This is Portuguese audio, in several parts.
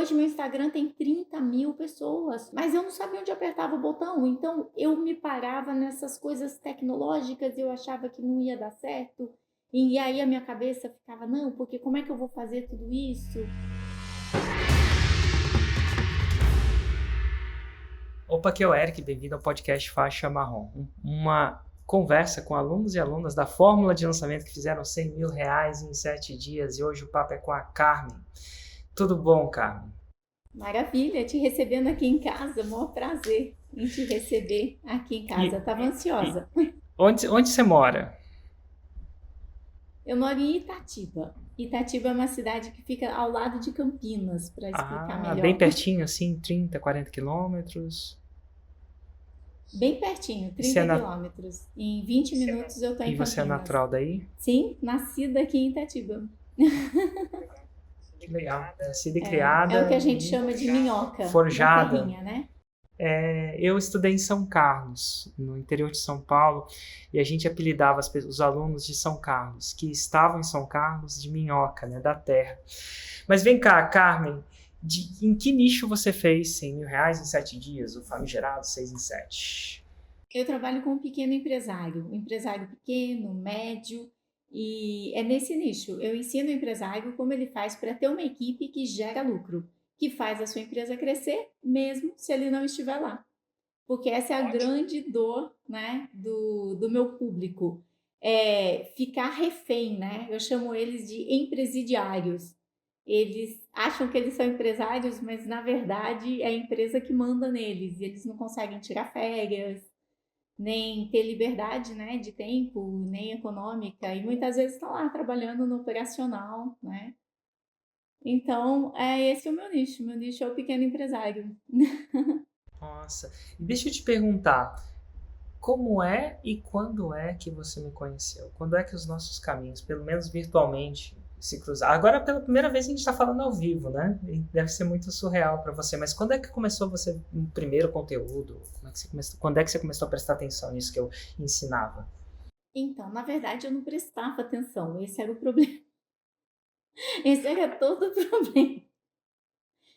Hoje meu Instagram tem 30.000 pessoas, mas eu não sabia onde apertava o botão, então eu me parava nessas coisas tecnológicas, eu achava que não ia dar certo, e aí a minha cabeça ficava, não, porque como é que eu vou fazer tudo isso? Opa, aqui é o Eric, bem-vindo ao podcast Faixa Marrom. Uma conversa com alunos e alunas da fórmula de lançamento que fizeram R$ 100.000 em 7 dias e hoje o papo é com a Carmen. Tudo bom, Carmen? Maravilha, te recebendo aqui em casa, maior prazer em te receber aqui em casa. E, Estava e ansiosa. onde você mora? Eu moro em Itatiba. Itatiba é uma cidade que fica ao lado de Campinas, para explicar Ah, bem melhor. pertinho, assim, 30, 40 quilômetros. Bem pertinho, E você é, 30 quilômetros. Em 20 minutos eu estou e em você é Campinas. natural daí? Sim, nascida aqui em Itatiba. Que legal. Nascida e É o que criada a gente e chama de minhoca da forjada. terrinha, né? Eu estudei em São Carlos, no interior de São Paulo, e a gente apelidava os alunos de São Carlos, que estavam em São Carlos, de minhoca, né, da terra. Mas vem cá, Carmen, em que nicho você fez R$ 100.000 em 7 dias, o famigerado 6 em 7? Eu trabalho com um empresário pequeno, médio, e é nesse nicho. Eu ensino o empresário como ele faz para ter uma equipe que gera lucro, que faz a sua empresa crescer, mesmo se ele não estiver lá. Porque essa é a grande dor, né, do meu público, é ficar refém, né? Eu chamo eles de empresidiários. Eles acham que eles são empresários, mas na verdade é a empresa que manda neles e eles não conseguem tirar férias, nem ter liberdade, né, de tempo, nem econômica, e muitas vezes estão lá trabalhando no operacional, né? Então, é esse o meu nicho é o pequeno empresário. Nossa, e deixa eu te perguntar, como é e quando é que você me conheceu? Quando é que os nossos caminhos, pelo menos virtualmente, se cruzaram? Agora, pela primeira vez, a gente está falando ao vivo, né? E deve ser muito surreal para você. Mas quando é que começou você no primeiro conteúdo? Quando é que você começou a prestar atenção nisso que eu ensinava? Então, na verdade, eu não prestava atenção, esse era o problema. Esse era todo o problema.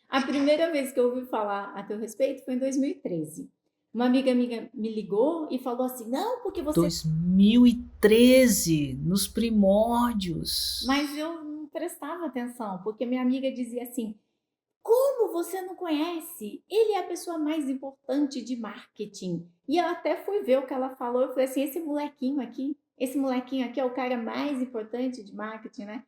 A primeira vez que eu ouvi falar a teu respeito foi em 2013. Uma amiga minha me ligou e falou assim: não, porque você. 2013, nos primórdios. Mas eu não prestava atenção, porque minha amiga dizia assim: como você não conhece? Ele é a pessoa mais importante de marketing. E eu até fui ver o que ela falou. Eu falei assim: esse molequinho aqui é o cara mais importante de marketing, né?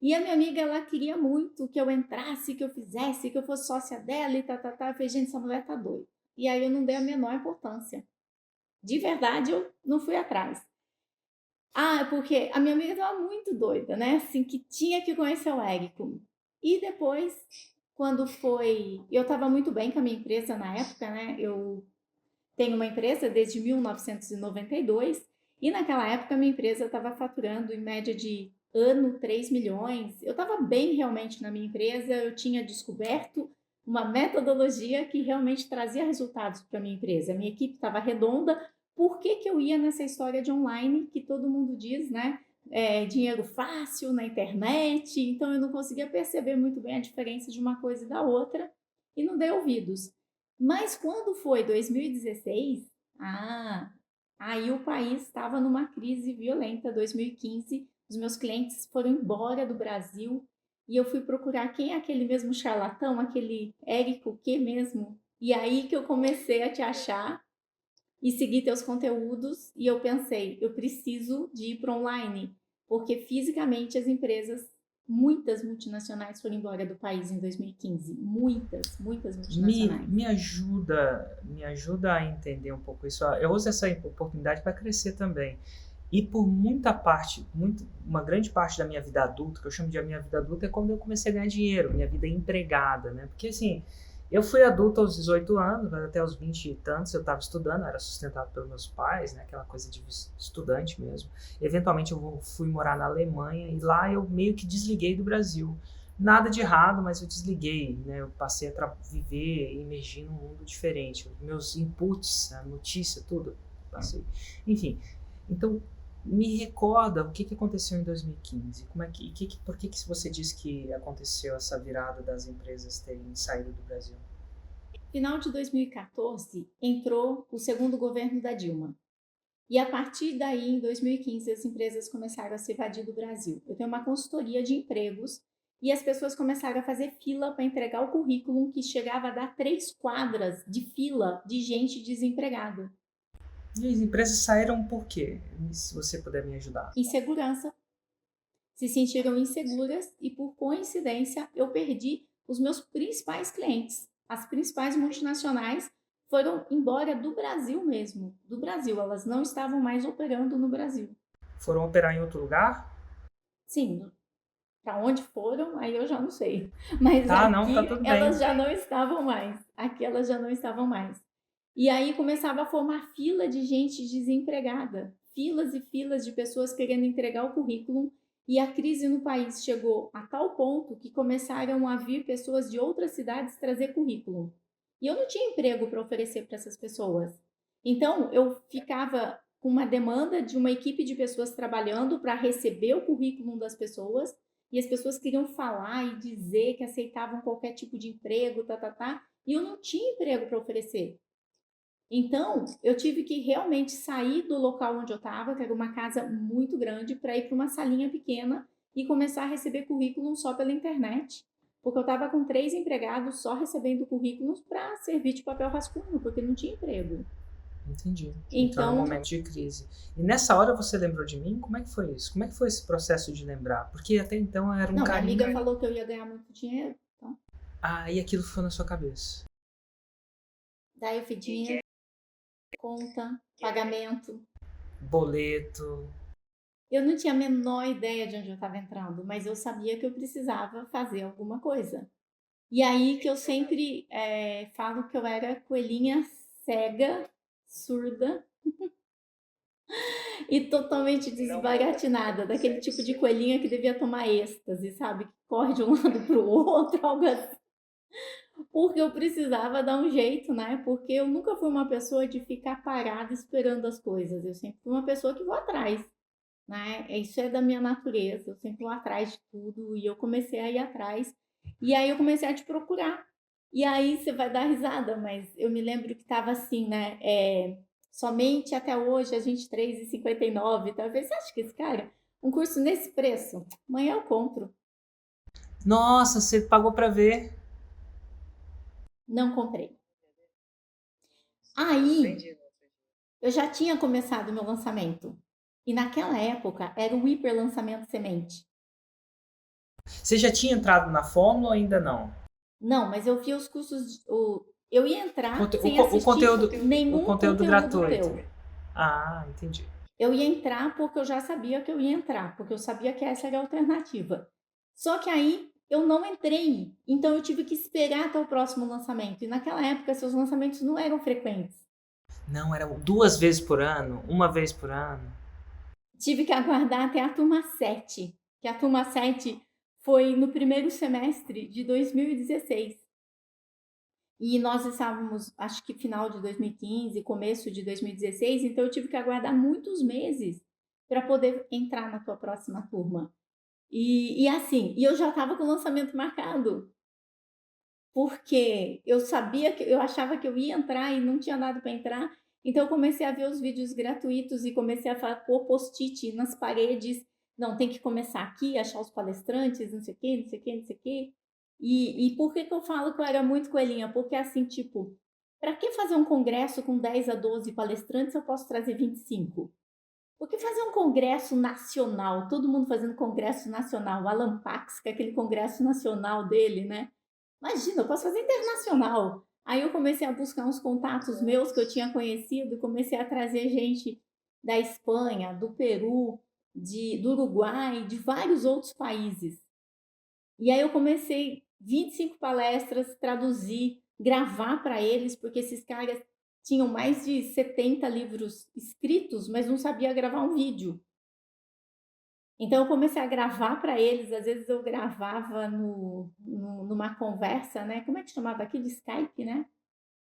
E a minha amiga, ela queria muito que eu entrasse, que eu fizesse, que eu fosse sócia dela e tá. Eu falei, gente, essa mulher tá doida. E aí eu não dei a menor importância. De verdade, eu não fui atrás. Ah, porque a minha amiga estava muito doida, né? Assim, que tinha que conhecer o Érico. E depois, quando foi. Eu estava muito bem com a minha empresa na época, né? Eu tenho uma empresa desde 1992 e naquela época a minha empresa estava faturando em média de ano 3 milhões. Eu estava bem realmente na minha empresa, eu tinha descoberto uma metodologia que realmente trazia resultados para a minha empresa. A minha equipe estava redonda. Por que, que eu ia nessa história de online que todo mundo diz, né? Dinheiro fácil na internet, então eu não conseguia perceber muito bem a diferença de uma coisa e da outra e não dei ouvidos. Mas quando foi 2016, aí o país estava numa crise violenta. 2015, os meus clientes foram embora do Brasil e eu fui procurar quem é aquele mesmo charlatão, aquele Érico que mesmo. E aí que eu comecei a te achar e seguir teus conteúdos e eu pensei, eu preciso de ir para online, porque fisicamente as empresas, muitas multinacionais foram embora do país em 2015, muitas Me, multinacionais. me ajuda, me ajuda a entender um pouco isso. Eu uso essa oportunidade para crescer também. E por uma grande parte da minha vida adulta, que eu chamo de a minha vida adulta, é quando eu comecei a ganhar dinheiro, minha vida empregada, né? Porque assim, eu fui adulto aos 18 anos, mas até os 20 e tantos eu estava estudando, eu era sustentado pelos meus pais, né? Aquela coisa de estudante mesmo. Eventualmente eu fui morar na Alemanha e lá eu meio que desliguei do Brasil. Nada de errado, mas eu desliguei, né? Eu passei a viver e emergir num mundo diferente. Meus inputs, a notícia, tudo, passei. Enfim, então Me recorda o que aconteceu em 2015? Por que você disse que aconteceu essa virada das empresas terem saído do Brasil? Final de 2014, entrou o segundo governo da Dilma. E a partir daí, em 2015, as empresas começaram a se evadir do Brasil. Eu tenho uma consultoria de empregos e as pessoas começaram a fazer fila para entregar o currículo, que chegava a dar 3 quadras de fila de gente desempregada. E as empresas saíram por quê? Se você puder me ajudar. Insegurança. Se sentiram inseguras e, por coincidência, eu perdi os meus principais clientes. As principais multinacionais foram embora do Brasil mesmo, do Brasil. Elas não estavam mais operando no Brasil. Foram operar em outro lugar? Sim, para onde foram, aí eu já não sei. Mas Tá, não, tá aqui tudo bem. elas já não estavam mais. Aqui elas já não estavam mais. E aí começava a formar fila de gente desempregada, filas e filas de pessoas querendo entregar o currículo. E a crise no país chegou a tal ponto que começaram a vir pessoas de outras cidades trazer currículo. E eu não tinha emprego para oferecer para essas pessoas. Então eu ficava com uma demanda de uma equipe de pessoas trabalhando para receber o currículo das pessoas, e as pessoas queriam falar e dizer que aceitavam qualquer tipo de emprego, e eu não tinha emprego para oferecer. Então, eu tive que realmente sair do local onde eu estava, que era uma casa muito grande, para ir para uma salinha pequena e começar a receber currículos só pela internet, porque eu estava com 3 empregados só recebendo currículos para servir de papel rascunho, porque não tinha emprego. Entendi. Entrou num Então, momento de crise. E nessa hora você lembrou de mim? Como é que foi isso? Como é que foi esse processo de lembrar? Porque até então era um não, minha amiga carinho. falou que eu ia ganhar muito dinheiro, então, Ah, e aquilo foi na sua cabeça. daí eu pedi dinheiro, conta, pagamento. Boleto. Eu não tinha a menor ideia de onde eu estava entrando, mas eu sabia que eu precisava fazer alguma coisa. E aí que eu sempre falo que eu era coelhinha cega, surda e totalmente desbaratinada, daquele tipo de coelhinha que devia tomar êxtase, sabe? Que corre de um lado para o outro, algo assim. Porque eu precisava dar um jeito, né? Porque eu nunca fui uma pessoa de ficar parada esperando as coisas. Eu sempre fui uma pessoa que vou atrás, né? Isso é da minha natureza. Eu sempre vou atrás de tudo e eu comecei a ir atrás. E aí eu comecei a te procurar. E aí você vai dar risada, mas eu me lembro que estava assim, né? Somente até hoje, às 23h59. Talvez você acha que esse cara, um curso nesse preço, amanhã eu compro. Nossa, você pagou pra ver. Não comprei. Aí eu já tinha começado o meu lançamento. E naquela época era o hiper lançamento semente. Você já tinha entrado na fórmula ou ainda não? Não, mas eu vi os cursos. Eu ia entrar Conte- o, sem co- o assistir conteúdo, o nenhum conteúdo conteúdo gratuito. teu. Ah, entendi. Eu ia entrar porque eu já sabia que eu ia entrar, porque eu sabia que essa era a alternativa. Só que aí eu não entrei, então eu tive que esperar até o próximo lançamento. E naquela época, seus lançamentos não eram frequentes. Não, era 2 vezes por ano, uma vez por ano. Tive que aguardar até a turma 7, que a turma 7 foi no primeiro semestre de 2016. E nós estávamos, acho que final de 2015, começo de 2016, então eu tive que aguardar muitos meses para poder entrar na tua próxima turma. E assim, eu já estava com o lançamento marcado, porque eu sabia que eu achava que eu ia entrar e não tinha nada para entrar. Então eu comecei a ver os vídeos gratuitos e comecei a pôr post-it nas paredes. Não, tem que começar aqui, achar os palestrantes, não sei o quê, não sei o quê, não sei o quê. E por que eu falo que eu era muito coelhinha? Porque assim, tipo, para que fazer um congresso com 10 a 12 palestrantes se eu posso trazer 25? Porque fazer um congresso nacional, todo mundo fazendo congresso nacional, o Alan Pax, que é aquele congresso nacional dele, né? Imagina, eu posso fazer internacional. Aí eu comecei a buscar uns contatos meus que eu tinha conhecido, comecei a trazer gente da Espanha, do Peru, do Uruguai, de vários outros países. E aí eu comecei 25 palestras, traduzir, gravar para eles, porque esses caras tinham mais de 70 livros escritos, mas não sabia gravar um vídeo. Então eu comecei a gravar para eles, às vezes eu gravava numa conversa, né? Como é que chamava aquilo? Skype, né?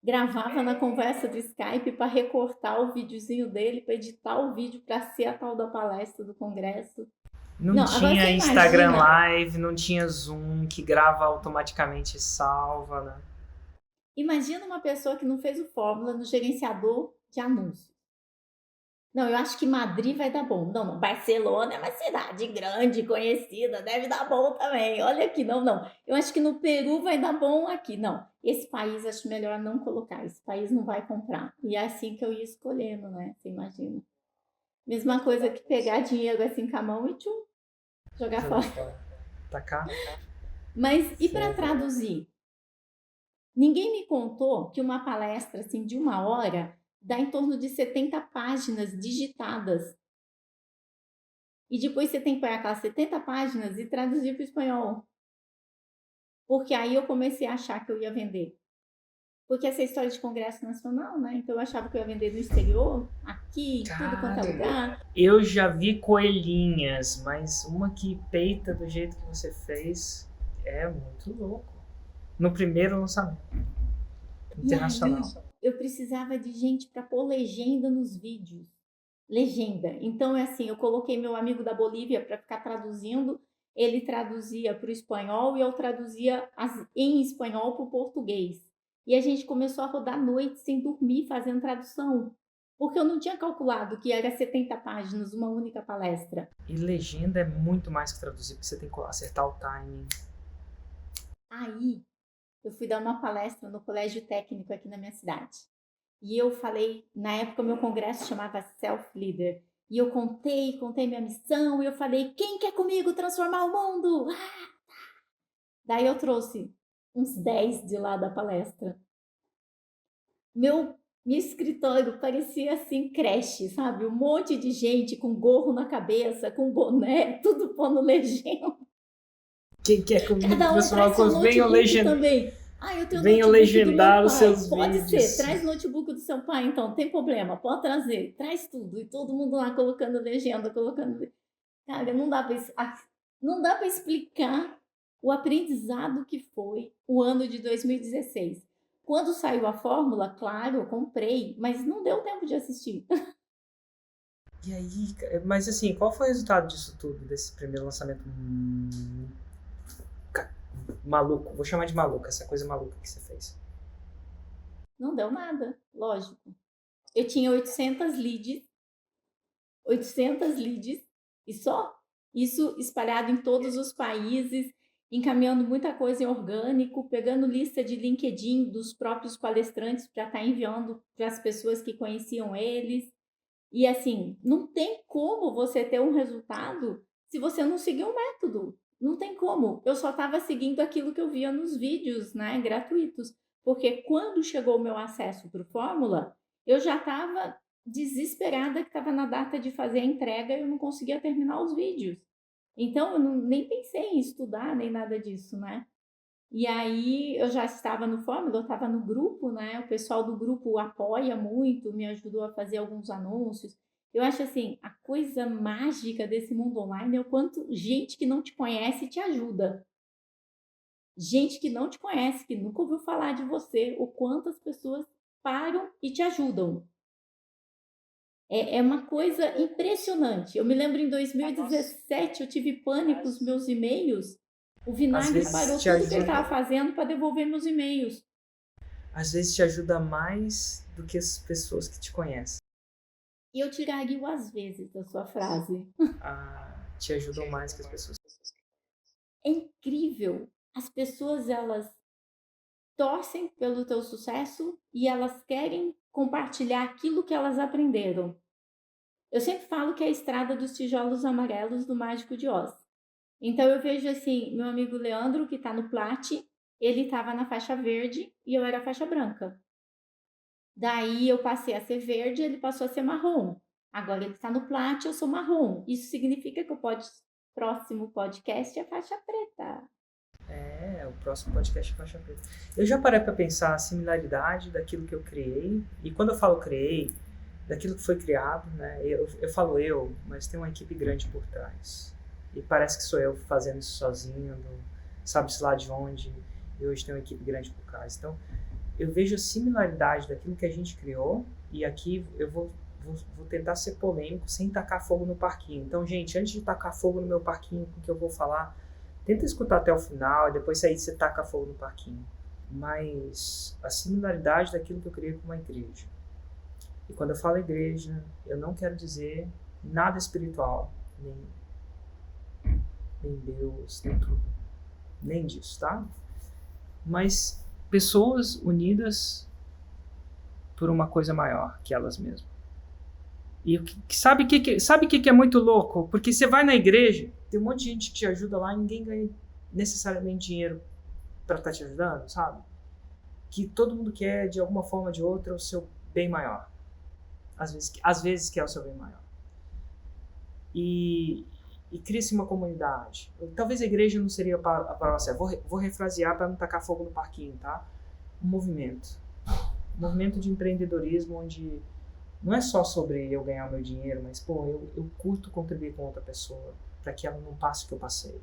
Gravava na conversa do Skype para recortar o videozinho dele, para editar o vídeo para ser a tal da palestra do congresso. Não Não, agora tinha você Instagram imagina. Live, não tinha Zoom que grava automaticamente e salva, né? Imagina uma pessoa que não fez o Fórmula no gerenciador de anúncios. Não, eu acho que Madrid vai dar bom. Não, não, Barcelona é uma cidade grande, conhecida, deve dar bom também. Olha aqui, não, não. Eu acho que no Peru vai dar bom aqui. Não, esse país acho melhor não colocar. Esse país não vai comprar. E é assim que eu ia escolhendo, né? Você imagina. Mesma coisa que pegar dinheiro assim com a mão e tchum, jogar Jogar fora. fora. Tacar? Mas e para Fogo. traduzir? Ninguém me contou que uma palestra assim de 1 hora dá em torno de 70 páginas digitadas. E depois você tem que pegar aquelas 70 páginas e traduzir para o espanhol. Porque aí eu comecei a achar que eu ia vender. Porque essa história de congresso nacional, né? Então eu achava que eu ia vender no exterior, aqui, em tudo quanto é Cara, lugar. eu já vi coelhinhas, mas uma que peita do jeito que você fez é muito louco. No primeiro lançamento E aí internacional. eu precisava de gente para pôr legenda nos vídeos. Legenda. Então é assim, eu coloquei meu amigo da Bolívia para ficar traduzindo, ele traduzia para o espanhol e eu traduzia em espanhol para o português. E a gente começou a rodar noites sem dormir fazendo tradução, porque eu não tinha calculado que era 70 páginas uma única palestra. E legenda é muito mais que traduzir, porque você tem que acertar o timing. Aí eu fui dar uma palestra no colégio técnico aqui na minha cidade. E eu falei, na época meu congresso chamava Self Leader. E eu contei minha missão, e eu falei, quem quer comigo transformar o mundo? Daí eu trouxe uns 10 de lá da palestra. Meu escritório parecia assim creche, sabe? Um monte de gente com gorro na cabeça, com boné, tudo pondo legenda. Quem quer comigo Cada um transformar traz seu coisas? notebook também. Ah, eu tenho o Venham notebook do meu legendar os pai. seus Pode ser, vídeos. traz o notebook do seu pai, então, não tem problema, pode trazer, traz tudo. E todo mundo lá colocando legenda, colocando. Cara, não dá para explicar o aprendizado que foi o ano de 2016. Quando saiu a fórmula, claro, eu comprei, mas não deu tempo de assistir. E aí, mas assim, qual foi o resultado disso tudo, desse primeiro lançamento maluco? Vou chamar de maluco, essa coisa maluca que você fez. Não deu nada, lógico. Eu tinha 800 leads e só. Isso espalhado em todos os países, encaminhando muita coisa em orgânico, pegando lista de LinkedIn dos próprios palestrantes para estar enviando para as pessoas que conheciam eles. E assim, não tem como você ter um resultado se você não seguir um método. Não tem como. Eu só estava seguindo aquilo que eu via nos vídeos, né, gratuitos. Porque quando chegou o meu acesso para o Fórmula, eu já estava desesperada que estava na data de fazer a entrega e eu não conseguia terminar os vídeos. Então, eu nem pensei em estudar nem nada disso, né? E aí eu já estava no Fórmula, eu estava no grupo, né? O pessoal do grupo apoia muito, me ajudou a fazer alguns anúncios. Eu acho assim, a coisa mágica desse mundo online é o quanto gente que não te conhece te ajuda. Gente que não te conhece, que nunca ouviu falar de você, o quanto as pessoas param e te ajudam. É uma coisa impressionante. Eu me lembro em 2017 eu tive pânico com os meus e-mails. O Às Vinagre vezes parou te tudo que ele ajuda, estava fazendo para devolver meus e-mails. às vezes te ajuda mais do que as pessoas que te conhecem. E eu tiraria o às vezes da sua frase. Te ajudam mais que as pessoas. É incrível. As pessoas, elas torcem pelo teu sucesso e elas querem compartilhar aquilo que elas aprenderam. Eu sempre falo que é a estrada dos tijolos amarelos do Mágico de Oz. Então eu vejo assim, meu amigo Leandro, que está no Plat, ele estava na faixa verde e eu era faixa branca. Daí eu passei a ser verde, ele passou a ser marrom. Agora ele está no Plat, eu sou marrom. Isso significa que o próximo podcast é faixa preta. O próximo podcast é faixa preta. Eu já parei para pensar a similaridade daquilo que eu criei, e quando eu falo criei, daquilo que foi criado, né? Eu falo eu, mas tem uma equipe grande por trás. E parece que sou eu fazendo isso sozinho, sabe-se lá de onde, e hoje tem uma equipe grande por trás. Então, eu vejo a similaridade daquilo que a gente criou, e aqui eu vou tentar ser polêmico sem tacar fogo no parquinho. Então, gente, antes de tacar fogo no meu parquinho com o que eu vou falar, tenta escutar até o final e depois aí você taca fogo no parquinho. Mas a similaridade daquilo que eu criei com uma igreja. E quando eu falo igreja, eu não quero dizer nada espiritual, nem Deus, nem tudo. Nem disso, tá? Mas pessoas unidas por uma coisa maior que elas mesmas. E sabe o que é muito louco? Porque você vai na igreja, tem um monte de gente que te ajuda lá e ninguém ganha necessariamente dinheiro para estar te ajudando, sabe? Que todo mundo quer, de alguma forma ou de outra, o seu bem maior. Às vezes quer o seu bem maior. E cria-se uma comunidade. Talvez a igreja não seria para você. Vou refrasear para não tacar fogo no parquinho, tá? Um movimento. Um movimento de empreendedorismo onde não é só sobre eu ganhar o meu dinheiro, mas, eu curto contribuir com outra pessoa para que ela não passe o que eu passei.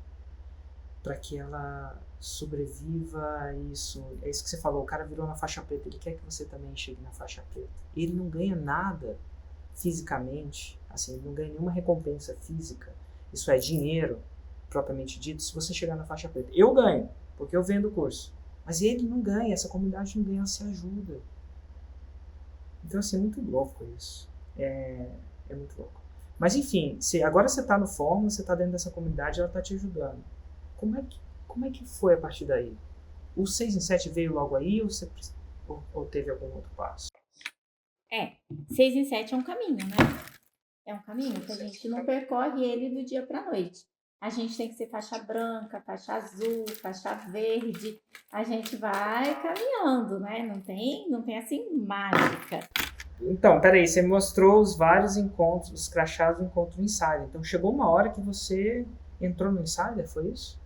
Para que ela sobreviva a isso. É isso que você falou, o cara virou na faixa preta, ele quer que você também chegue na faixa preta. Ele não ganha nada fisicamente, assim, ele não ganha nenhuma recompensa física. Isso é dinheiro, propriamente dito, se você chegar na faixa preta. Eu ganho, porque eu vendo o curso. Mas ele não ganha, essa comunidade não ganha, ela se ajuda. Então, assim, é muito louco isso. É muito louco. Mas, enfim, agora você está no fórum, você está dentro dessa comunidade, ela está te ajudando. Como é que foi a partir daí? O 6 em 7 veio logo aí ou teve algum outro passo? 6 em 7 é um caminho, né? É um caminho que a gente não percorre ele do dia para a noite. A gente tem que ser faixa branca, faixa azul, faixa verde. A gente vai caminhando, né? Não tem assim mágica. Então, peraí, você mostrou os vários encontros, os crachás do encontro Insider. Então, chegou uma hora que você entrou no Insider, foi isso?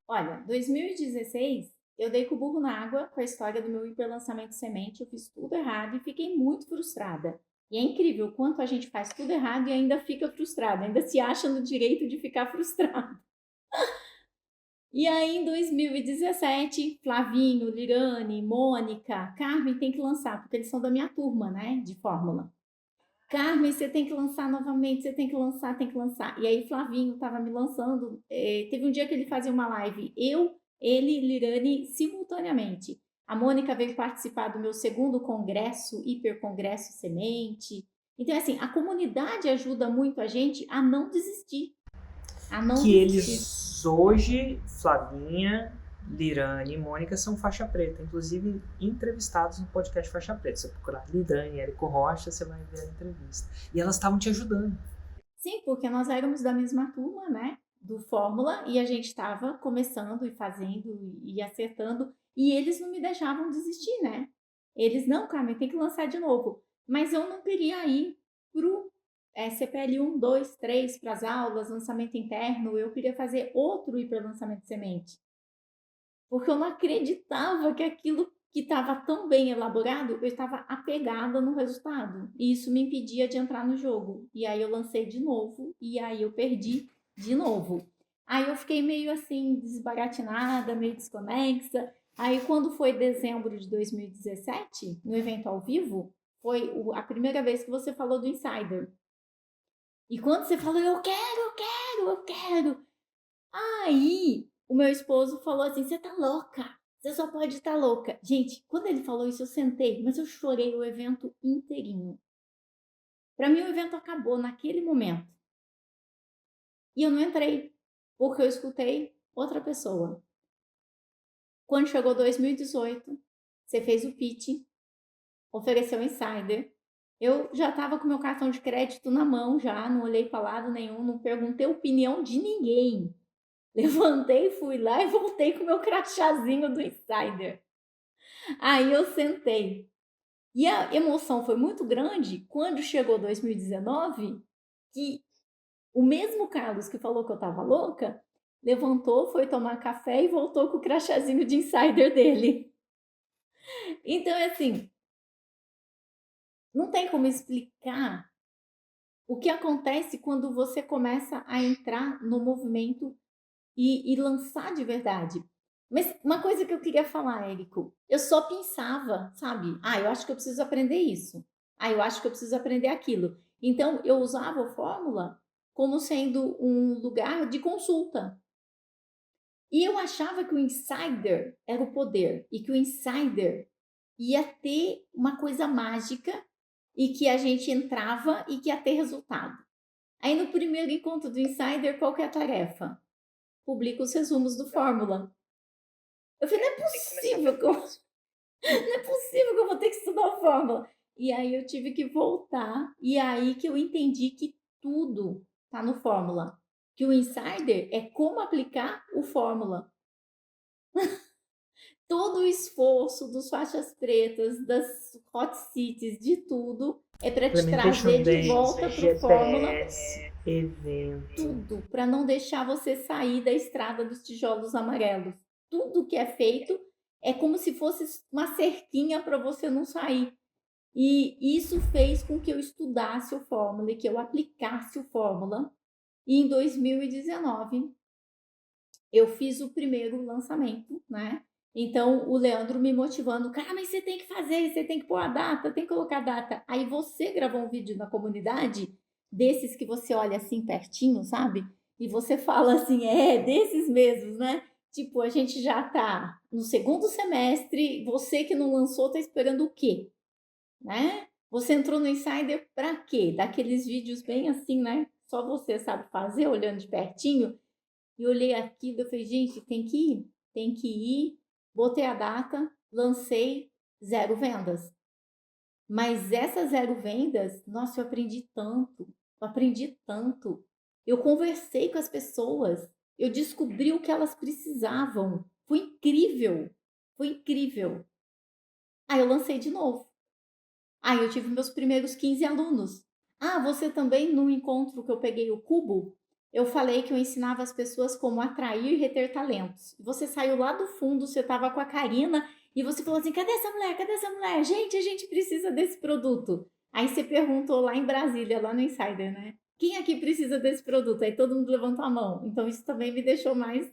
Olha, 2016, eu dei com o burro na água com a história do meu hiperlançamento semente. Eu fiz tudo errado e fiquei muito frustrada. E é incrível o quanto a gente faz tudo errado e ainda fica frustrada, ainda se acha no direito de ficar frustrado. E aí, em 2017, Flavinho, Lirane, Mônica, Carmen tem que lançar, porque eles são da minha turma, né, de Fórmula. Carmen, você tem que lançar novamente, você tem que lançar, tem que lançar. E aí, Flavinho estava me lançando. Teve um dia que ele fazia uma live, ele e Lirane simultaneamente. A Mônica veio participar do meu segundo congresso, Hipercongresso Semente. Então, assim, a comunidade ajuda muito a gente a não desistir. Eles hoje, Flavinha, Lirane e Mônica são faixa preta, inclusive entrevistados no podcast Faixa Preta. Se você procurar Lirane e Érico Rocha, você vai ver a entrevista. E elas estavam te ajudando. Sim, porque nós éramos da mesma turma, né? Do Fórmula, e a gente estava começando e fazendo e acertando, e eles não me deixavam desistir, né? Eles, não, Carmen, tem que lançar de novo. Mas eu não queria ir pro CPL 1, 2, 3 para as aulas, lançamento interno, eu queria fazer outro hiperlançamento de semente. Porque eu não acreditava que aquilo que estava tão bem elaborado, eu estava apegada no resultado. E isso me impedia de entrar no jogo. E aí eu lancei de novo, e aí eu perdi de novo. Aí eu fiquei meio assim, desbaratinada, meio desconexa. Aí quando foi dezembro de 2017, no evento ao vivo, foi a primeira vez que você falou do Insider. E quando você falou, eu quero. Aí o meu esposo falou assim, você tá louca, você só pode estar louca. Gente, quando ele falou isso, eu sentei, mas eu chorei o evento inteirinho. Para mim, o evento acabou naquele momento. E eu não entrei, porque eu escutei outra pessoa. Quando chegou 2018, você fez o pitch, ofereceu insider. Eu já estava com meu cartão de crédito na mão já, não olhei para lado nenhum, não perguntei a opinião de ninguém. Levantei, fui lá e voltei com o meu crachazinho do Insider. Aí eu sentei. E a emoção foi muito grande quando chegou 2019, que o mesmo Carlos que falou que eu tava louca, levantou, foi tomar café e voltou com o crachazinho de Insider dele. Então, é assim, não tem como explicar o que acontece quando você começa a entrar no movimento e lançar de verdade. Mas uma coisa que eu queria falar, Érico, eu só pensava, sabe? Ah, eu acho que eu preciso aprender isso. Ah, eu acho que eu preciso aprender aquilo. Então, eu usava a fórmula como sendo um lugar de consulta. E eu achava que o insider era o poder e que o insider ia ter uma coisa mágica e que a gente entrava e que ia ter resultado. Aí no primeiro encontro do insider, qual que é a tarefa? Publica os resumos do Fórmula. Eu falei, não é Tem que começar possível pelo que eu, básico. não é possível que eu vou ter que estudar a Fórmula. E aí eu tive que voltar e aí que eu entendi que tudo está no Fórmula. Que o insider é como aplicar o Fórmula. Todo o esforço dos faixas pretas, das hot cities, de tudo, é para te Implementation trazer de Days, volta para o Fórmula, GPS, evento. tudo, para não deixar você sair da estrada dos tijolos amarelos. Tudo que é feito é como se fosse uma cerquinha para você não sair. E isso fez com que eu estudasse o Fórmula e que eu aplicasse o Fórmula. E em 2019 eu fiz o primeiro lançamento, né? Então, o Leandro me motivando, cara, mas você tem que fazer, você tem que pôr a data, tem que colocar a data. Aí você gravou um vídeo na comunidade, desses que você olha assim pertinho, sabe? E você fala assim, desses mesmos, né? Tipo, a gente já tá no segundo semestre, você que não lançou tá esperando o quê? Né? Você entrou no Insider para quê? Daqueles vídeos bem assim, né? Só você sabe fazer, olhando de pertinho. E olhei aquilo, eu falei, gente, tem que ir. Botei a data, lancei, zero vendas. Mas essas zero vendas, nossa, eu aprendi tanto. Eu conversei com as pessoas, eu descobri o que elas precisavam. Foi incrível, foi incrível. Aí eu lancei de novo. Aí eu tive meus primeiros 15 alunos. Ah, você também, no encontro que eu peguei o cubo, eu falei que eu ensinava as pessoas como atrair e reter talentos. Você saiu lá do fundo, você estava com a Karina e você falou assim: cadê essa mulher? Cadê essa mulher? Gente, a gente precisa desse produto. Aí você perguntou lá em Brasília, lá no Insider, né? Quem aqui precisa desse produto? Aí todo mundo levantou a mão. Então isso também me deixou mais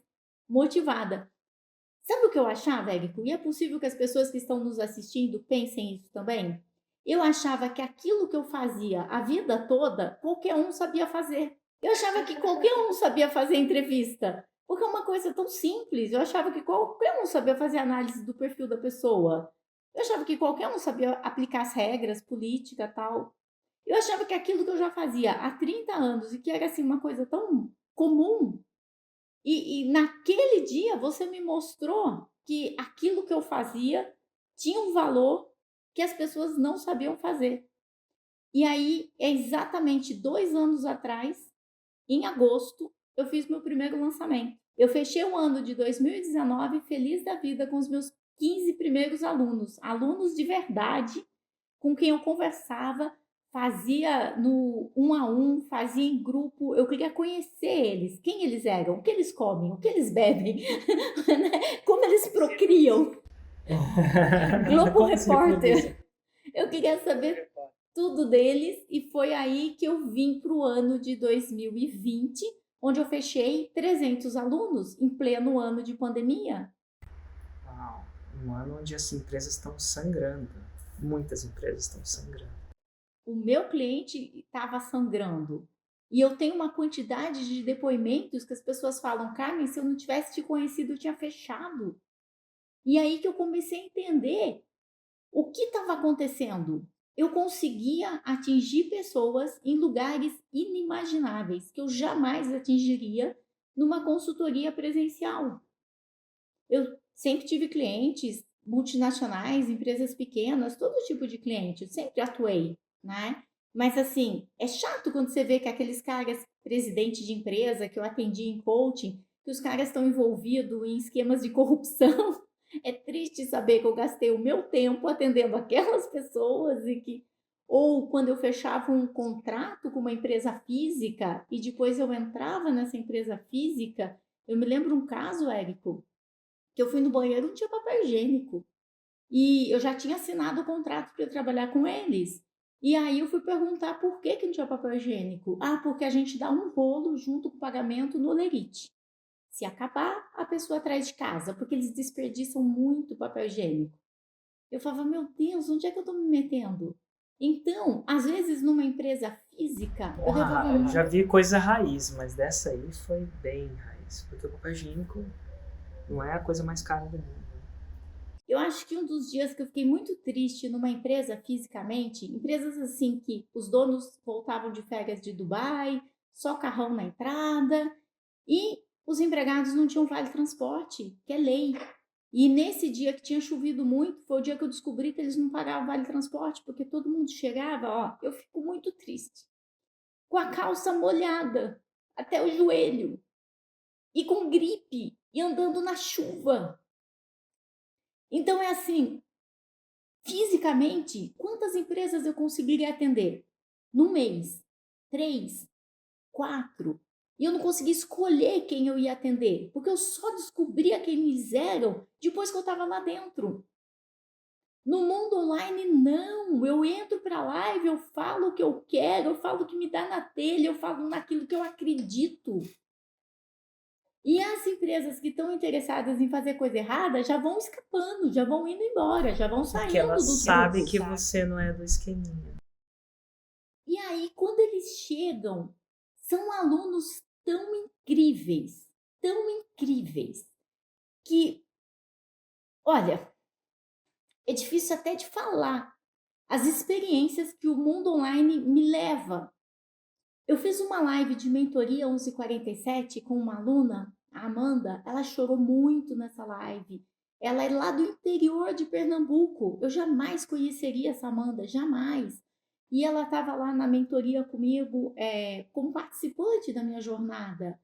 motivada. Sabe o que eu achava, Érico? E é possível que as pessoas que estão nos assistindo pensem isso também? Eu achava que aquilo que eu fazia a vida toda, qualquer um sabia fazer. Eu achava que qualquer um sabia fazer entrevista, porque é uma coisa tão simples. Eu achava que qualquer um sabia fazer análise do perfil da pessoa. Eu achava que qualquer um sabia aplicar as regras, política, tal. Eu achava que aquilo que eu já fazia há 30 anos e que era assim uma coisa tão comum, e naquele dia você me mostrou que aquilo que eu fazia tinha um valor que as pessoas não sabiam fazer. E aí, é exatamente 2 anos atrás, em agosto, eu fiz meu primeiro lançamento. Eu fechei o ano de 2019 feliz da vida com os meus 15 primeiros alunos, alunos de verdade, com quem eu conversava, fazia no um a um, fazia em grupo. Eu queria conhecer eles, quem eles eram, o que eles comem, o que eles bebem, né? Como eles procriam. Globo Como se reproduzem? Repórter. Eu queria saber tudo deles e foi aí que eu vim para o ano de 2020, onde eu fechei 300 alunos em pleno ano de pandemia. Uau, um ano onde as empresas estão sangrando. Muitas empresas estão sangrando. O meu cliente estava sangrando. E eu tenho uma quantidade de depoimentos que as pessoas falam, Carmen, se eu não tivesse te conhecido, eu tinha fechado. E aí que eu comecei a entender o que estava acontecendo. Eu conseguia atingir pessoas em lugares inimagináveis que eu jamais atingiria numa consultoria presencial. Eu sempre tive clientes multinacionais, empresas pequenas, todo tipo de cliente, eu sempre atuei, né? Mas assim, é chato quando você vê que aqueles caras, presidente de empresa que eu atendi em coaching, que os caras estão envolvidos em esquemas de corrupção. É triste saber que eu gastei o meu tempo atendendo aquelas pessoas e que ou quando eu fechava um contrato com uma empresa física e depois eu entrava nessa empresa física, eu me lembro um caso, Érico, que eu fui no banheiro, não tinha papel higiênico. E eu já tinha assinado o contrato para trabalhar com eles. E aí eu fui perguntar por que não tinha papel higiênico. Ah, porque a gente dá um rolo junto com o pagamento no Lerite. Se acabar, a pessoa traz de casa, porque eles desperdiçam muito papel higiênico. Eu falava, meu Deus, onde é que eu tô me metendo? Então, às vezes, numa empresa física, eu levava Eu já uma. vi coisa raiz, mas dessa aí foi bem raiz. Porque o papel higiênico não é a coisa mais cara do mundo. Eu acho que um dos dias que eu fiquei muito triste numa empresa fisicamente, empresas assim que os donos voltavam de férias de Dubai, só carrão na entrada, e os empregados não tinham vale transporte, que é lei. E nesse dia que tinha chovido muito, foi o dia que eu descobri que eles não pagavam vale transporte, porque todo mundo chegava, ó, eu fico muito triste, com a calça molhada até o joelho, e com gripe, e andando na chuva. Então é assim, fisicamente, quantas empresas eu conseguiria atender? No mês? 3, 4. E eu não consegui escolher quem eu ia atender, porque eu só descobria quem eles eram depois que eu estava lá dentro. No mundo online, não. Eu entro para a live, eu falo o que eu quero, eu falo o que me dá na telha, eu falo naquilo que eu acredito. E as empresas que estão interessadas em fazer coisa errada já vão escapando, já vão indo embora, já vão Porque ela saindo dos sabe grupos. que você não é do esqueminha. E aí, quando eles chegam, são alunos tão incríveis, que, olha, é difícil até de falar as experiências que o mundo online me leva. Eu fiz uma live de mentoria 11:47 com uma aluna, a Amanda, ela chorou muito nessa live. Ela é lá do interior de Pernambuco. Eu jamais conheceria essa Amanda, jamais. E ela estava lá na mentoria comigo, como participante da minha jornada.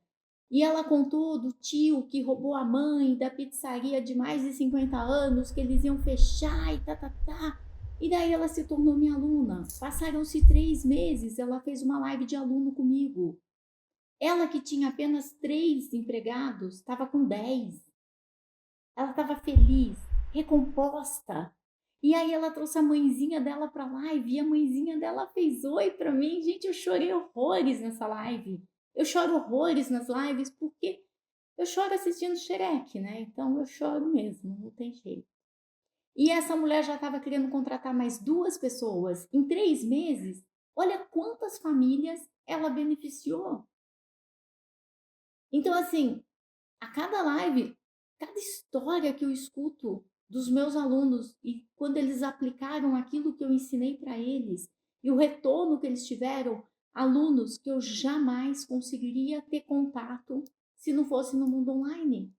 E ela contou do tio que roubou a mãe da pizzaria de mais de 50 anos, que eles iam fechar e tá. E daí ela se tornou minha aluna. Passaram-se 3 meses, ela fez uma live de aluno comigo. Ela que tinha apenas 3 empregados, estava com 10. Ela estava feliz, recomposta. E aí ela trouxe a mãezinha dela para a live e a mãezinha dela fez oi para mim. Gente, eu chorei horrores nessa live. Eu choro horrores nas lives porque eu choro assistindo Shrek, né? Então eu choro mesmo, não tem jeito. E essa mulher já estava querendo contratar mais 2 pessoas. Em 3 meses, olha quantas famílias ela beneficiou. Então, assim, a cada live, cada história que eu escuto dos meus alunos e quando eles aplicaram aquilo que eu ensinei para eles e o retorno que eles tiveram, alunos que eu jamais conseguiria ter contato se não fosse no mundo online.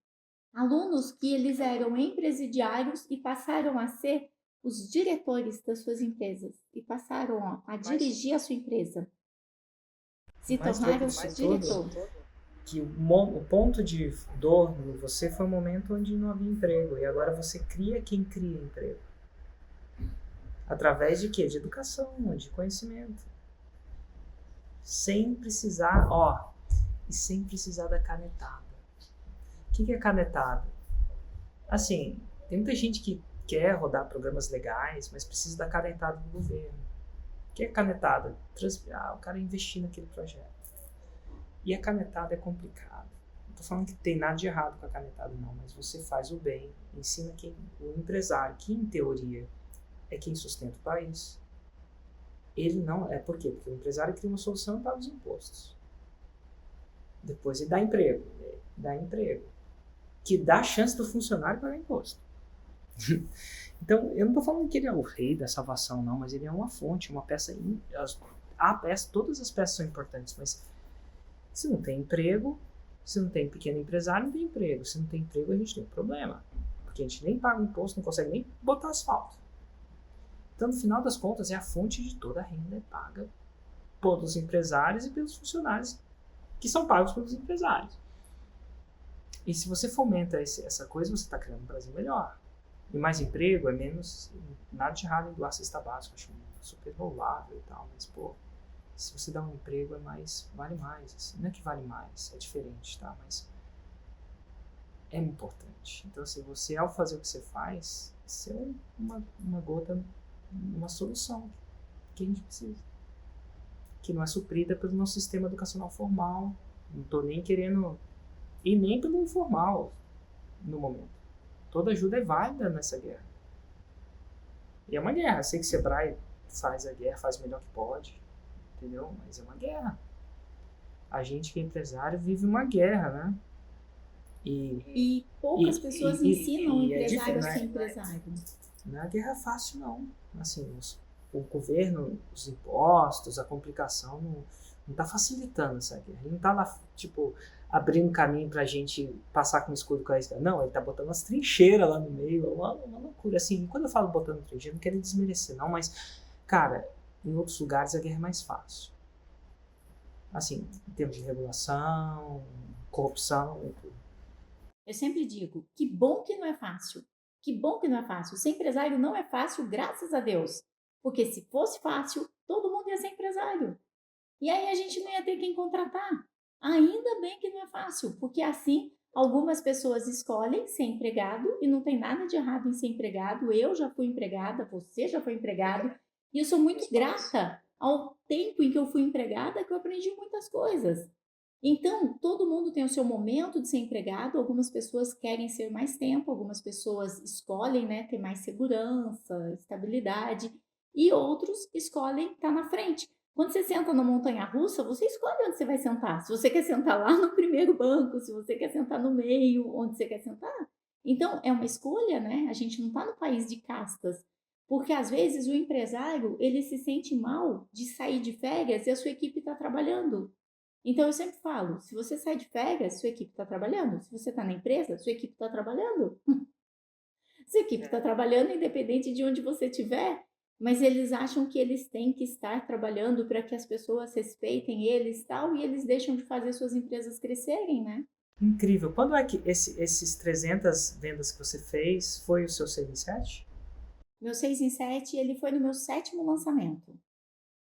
Alunos que eles eram empresariários e passaram a ser os diretores das suas empresas e passaram a dirigir a sua empresa. Se Mais louco tornaram disso diretor. tudo, que o ponto de dor em você foi o momento onde não havia emprego. E agora você cria quem cria emprego. Através de quê? De educação, de conhecimento. Sem precisar, e sem precisar da canetada. O que é canetada? Assim, tem muita gente que quer rodar programas legais, mas precisa da canetada do governo. O que é canetada? O cara investir naquele projeto. E a canetada é complicado. Não tô falando que tem nada de errado com a canetada, não, mas você faz o bem, ensina o empresário, que em teoria é quem sustenta o país. Ele não, por quê? Porque o empresário cria uma solução e paga os impostos. Depois ele dá emprego. Que dá a chance do funcionário pagar imposto. Então, eu não estou falando que ele é o rei da salvação, não, mas ele é uma fonte, uma peça. Todas as peças são importantes, mas se não tem emprego, se não tem pequeno empresário, não tem emprego. Se não tem emprego, a gente tem um problema. Porque a gente nem paga imposto, não consegue nem botar asfalto. Então, no final das contas, é a fonte de toda a renda paga pelos empresários e pelos funcionários que são pagos pelos empresários. E se você fomenta essa coisa, você está criando um Brasil melhor. E mais emprego é menos. Nada de errado em doar cesta básica, acho super louvável e tal, mas, se você dá um emprego, vale mais. Assim. Não é que vale mais, é diferente, tá? Mas é importante. Então, assim, você, ao fazer o que você faz, você é uma gota, uma solução que a gente precisa. Que não é suprida pelo nosso sistema educacional formal. Não estou nem querendo e nem pelo informal no momento. Toda ajuda é válida nessa guerra. E é uma guerra. Eu sei que o Sebrae faz a guerra, faz o melhor que pode, entendeu? Mas é uma guerra. A gente que é empresário vive uma guerra, né? E poucas pessoas ensinam o empresário a ser difícil, empresário. Não é guerra fácil, não. Assim, o governo, os impostos, a complicação não está facilitando essa guerra. Ele não está lá, tipo, abrindo caminho para a gente passar com escudo com a isca. Não, ele está botando as trincheiras lá no meio. É uma loucura. Assim, quando eu falo botando trincheira, não quero desmerecer, não, mas, cara, em outros lugares a guerra é mais fácil. Assim, em termos de regulação, corrupção e tudo. Eu sempre digo, que bom que não é fácil. Que bom que não é fácil. Ser empresário não é fácil, graças a Deus. Porque se fosse fácil, todo mundo ia ser empresário. E aí a gente não ia ter quem contratar. Ainda bem que não é fácil, porque assim algumas pessoas escolhem ser empregado e não tem nada de errado em ser empregado. Eu já fui empregada, você já foi empregado, e eu sou muito grata ao tempo em que eu fui empregada, que eu aprendi muitas coisas. Então, todo mundo tem o seu momento de ser empregado. Algumas pessoas querem ser mais tempo, algumas pessoas escolhem, né, ter mais segurança, estabilidade, e outros escolhem estar na frente. Quando você senta na montanha-russa, você escolhe onde você vai sentar. Se você quer sentar lá no primeiro banco, se você quer sentar no meio, onde você quer sentar. Então, é uma escolha, né? A gente não está no país de castas. Porque, às vezes, o empresário, ele se sente mal de sair de férias e a sua equipe está trabalhando. Então, eu sempre falo, se você sai de férias, sua equipe está trabalhando. Se você está na empresa, sua equipe está trabalhando. Sua equipe está trabalhando independente de onde você estiver, mas eles acham que eles têm que estar trabalhando para que as pessoas respeitem eles e tal, e eles deixam de fazer suas empresas crescerem, né? Incrível. Quando é que esses 300 vendas que você fez foi o seu 6 em 7? Meu 6 em 7, ele foi no meu 7º lançamento,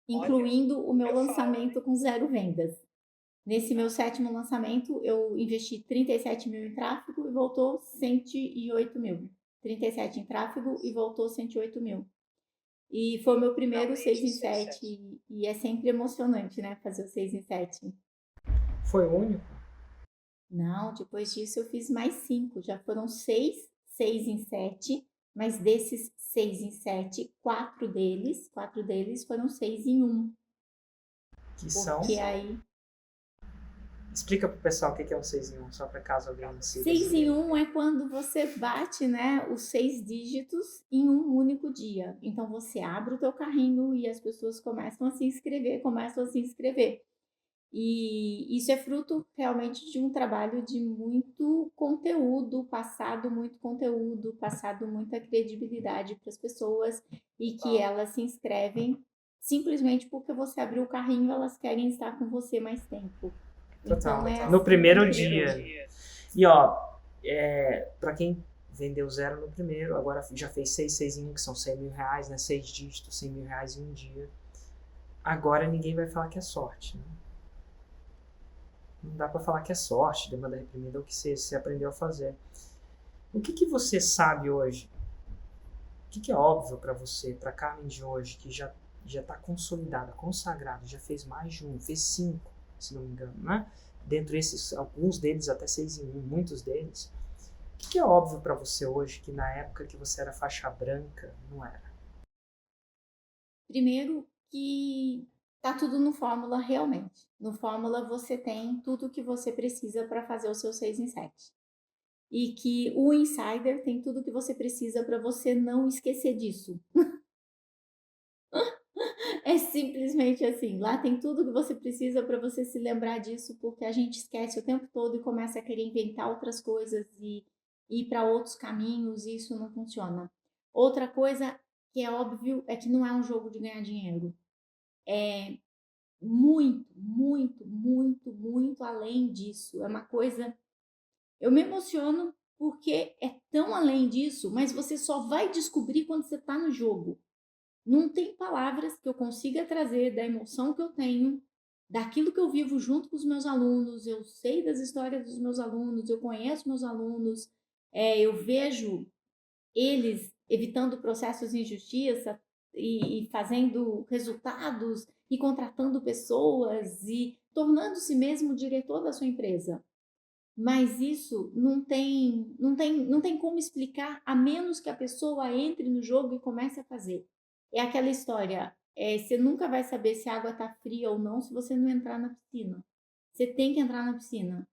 incluindo o meu lançamento com 0 vendas. Nesse meu 7º lançamento, eu investi 37 mil em tráfego e voltou 108 mil. 37 em tráfego e voltou 108 mil. E foi o meu primeiro 6 em 7. E é sempre emocionante, né? Fazer o 6 em 7. Foi o único? Não, depois disso eu fiz mais 5. Já foram 6 em 7. Mas desses 6 em 7, 4 deles foram 6 em 1. Que são? Porque aí... Explica pro pessoal o que é um 6 em 1, só para caso alguém não siga. 6 em 1 é quando você bate, né, os 6 dígitos em um único dia. Então você abre o teu carrinho e as pessoas começam a se inscrever. E isso é fruto realmente de um trabalho de muito conteúdo, passado muita credibilidade para as pessoas e que elas se inscrevem simplesmente porque você abriu o carrinho, elas querem estar com você mais tempo. Total. Então, no primeiro dia. E ó, para quem vendeu 0 no primeiro, agora já fez 6 em 1, que são 100 mil reais, né? 6 dígitos, 100 mil reais em um dia. Agora ninguém vai falar que é sorte, né? Não dá para falar que é sorte, demanda reprimida, é o que você aprendeu a fazer. O que você sabe hoje? O que é óbvio para você, para Carmen de hoje, que já está consolidada, consagrada, já fez mais de um, fez 5, se não me engano, né? Dentre esses, alguns deles até 6 em 1, muitos deles. O que é óbvio para você hoje que na época que você era faixa branca não era? Primeiro que tá tudo no Fórmula realmente. No Fórmula você tem tudo o que você precisa para fazer o seu 6 em 7. E que o Insider tem tudo o que você precisa para você não esquecer disso. É simplesmente assim. Lá tem tudo que você precisa para você se lembrar disso, porque a gente esquece o tempo todo e começa a querer inventar outras coisas e ir para outros caminhos, e isso não funciona. Outra coisa que é óbvio é que não é um jogo de ganhar dinheiro. É muito, muito, muito, muito além disso. É uma coisa. Eu me emociono porque é tão além disso, mas você só vai descobrir quando você está no jogo. Não tem palavras que eu consiga trazer da emoção que eu tenho, daquilo que eu vivo junto com os meus alunos. Eu sei das histórias dos meus alunos, eu conheço meus alunos, eu vejo eles evitando processos de injustiça e fazendo resultados e contratando pessoas e tornando-se mesmo diretor da sua empresa. Mas isso não tem como explicar a menos que a pessoa entre no jogo e comece a fazer. É aquela história, você nunca vai saber se a água está fria ou não se você não entrar na piscina. Você tem que entrar na piscina.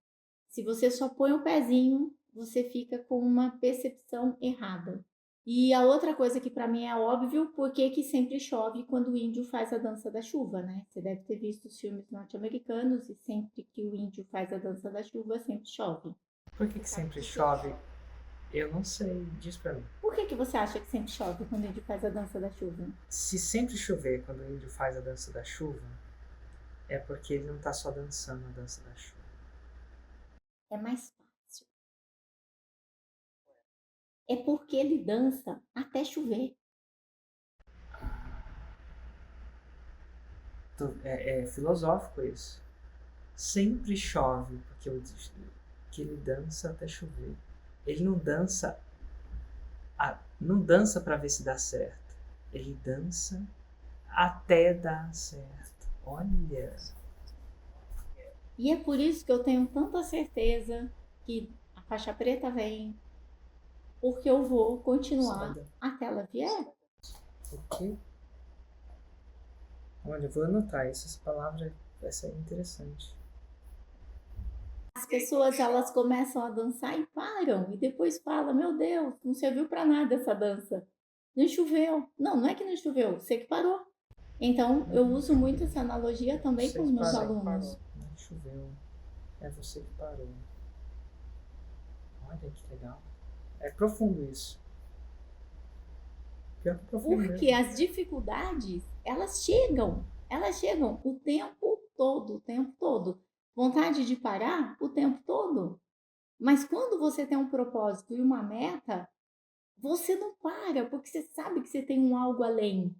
Se você só põe o pezinho, você fica com uma percepção errada. E a outra coisa que para mim é óbvio, por que que sempre chove quando o índio faz a dança da chuva, né? Você deve ter visto os filmes norte-americanos e sempre que o índio faz a dança da chuva, sempre chove. Por que que sempre chove? Eu não sei, diz pra mim. Por que que você acha que sempre chove quando o índio faz a dança da chuva? Se sempre chover quando o índio faz a dança da chuva, é porque ele não tá só dançando a dança da chuva. É mais fácil. É porque ele dança até chover. É filosófico isso. Sempre chove porque que ele dança até chover. Ele não dança para ver se dá certo. Ele dança até dar certo. Olha. E é por isso que eu tenho tanta certeza que a faixa preta vem, porque eu vou continuar até ela vier. Ok. Olha, eu vou anotar isso. Essa palavra vai ser interessante. As pessoas elas começam a dançar e param, e depois falam: Meu Deus, não serviu para nada essa dança. Não choveu. Não, não é que não choveu, você que parou. Então, eu uso muito essa analogia também com os meus alunos. Não choveu. É você que parou. Olha que legal. É profundo isso. Pior que profundo Porque mesmo. as dificuldades, elas chegam o tempo todo, o tempo todo. Vontade de parar o tempo todo. Mas quando você tem um propósito e uma meta, você não para, porque você sabe que você tem um algo além.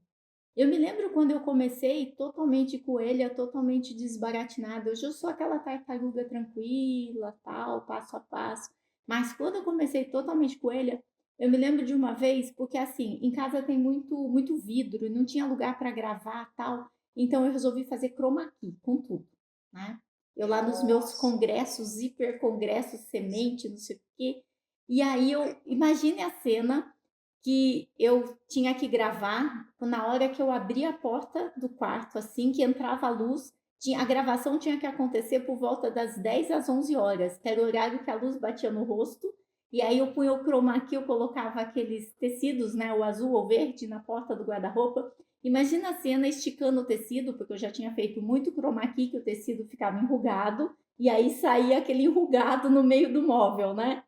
Eu me lembro quando eu comecei totalmente coelha, totalmente desbaratinada. Hoje eu sou aquela tartaruga tranquila, tal, passo a passo. Mas quando eu comecei totalmente coelha, eu me lembro de uma vez, porque assim, em casa tem muito vidro e não tinha lugar para gravar, tal. Então eu resolvi fazer chroma key com tudo, né? Eu lá nos meus congressos, hipercongressos, semente, não sei o quê. E aí eu imagine a cena que eu tinha que gravar na hora que eu abri a porta do quarto, assim que entrava a luz. A gravação tinha que acontecer por volta das 10 às 11 horas, que era o horário que a luz batia no rosto. E aí eu punha o chroma key, eu colocava aqueles tecidos, né, o azul ou verde, na porta do guarda-roupa. Imagina a cena esticando o tecido, porque eu já tinha feito muito chroma key, que o tecido ficava enrugado, e aí saía aquele enrugado no meio do móvel, né?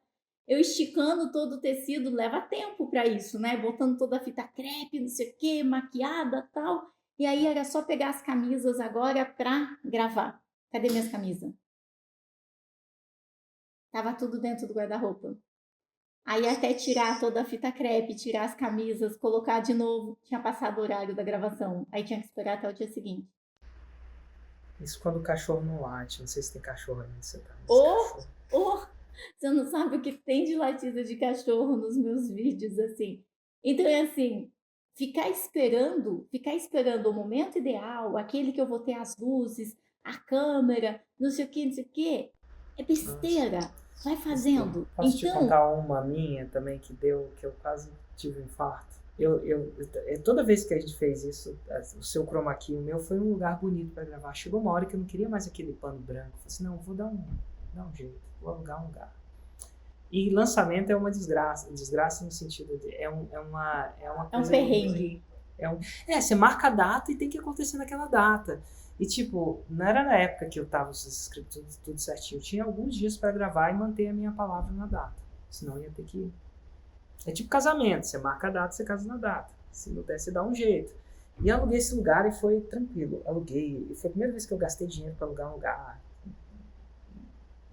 Eu esticando todo o tecido, leva tempo para isso, né? Botando toda a fita crepe, não sei o quê, maquiada, tal. E aí era só pegar as camisas agora para gravar. Cadê minhas camisas? Tava tudo dentro do guarda-roupa. Aí até tirar toda a fita crepe, tirar as camisas, colocar de novo, tinha passado o horário da gravação. Aí tinha que esperar até o dia seguinte. Isso quando o cachorro não late. Não sei se tem cachorro aí onde você tá. Você não sabe o que tem de latida de cachorro nos meus vídeos, assim. Então é assim, ficar esperando o momento ideal, aquele que eu vou ter as luzes, a câmera, não sei o que, não sei o que, é besteira. Vai fazendo. Posso te contar uma minha também que eu quase tive um infarto? Toda vez que a gente fez isso, o seu chroma key, o meu, foi um lugar bonito para gravar. Chegou uma hora que eu não queria mais aquele pano branco. Falei assim, não, vou dar um jeito, vou alugar um lugar. E lançamento é uma desgraça no sentido de é uma coisa. É um perrengue. Você marca a data e tem que acontecer naquela data. E tipo, não era na época que eu tava escrito tudo certinho. Eu tinha alguns dias para gravar e manter a minha palavra na data. Senão ia ter que. É tipo casamento, você marca a data, você casa na data. Se não der, você dá um jeito. E eu aluguei esse lugar e foi tranquilo. Aluguei. E foi a primeira vez que eu gastei dinheiro para alugar um lugar.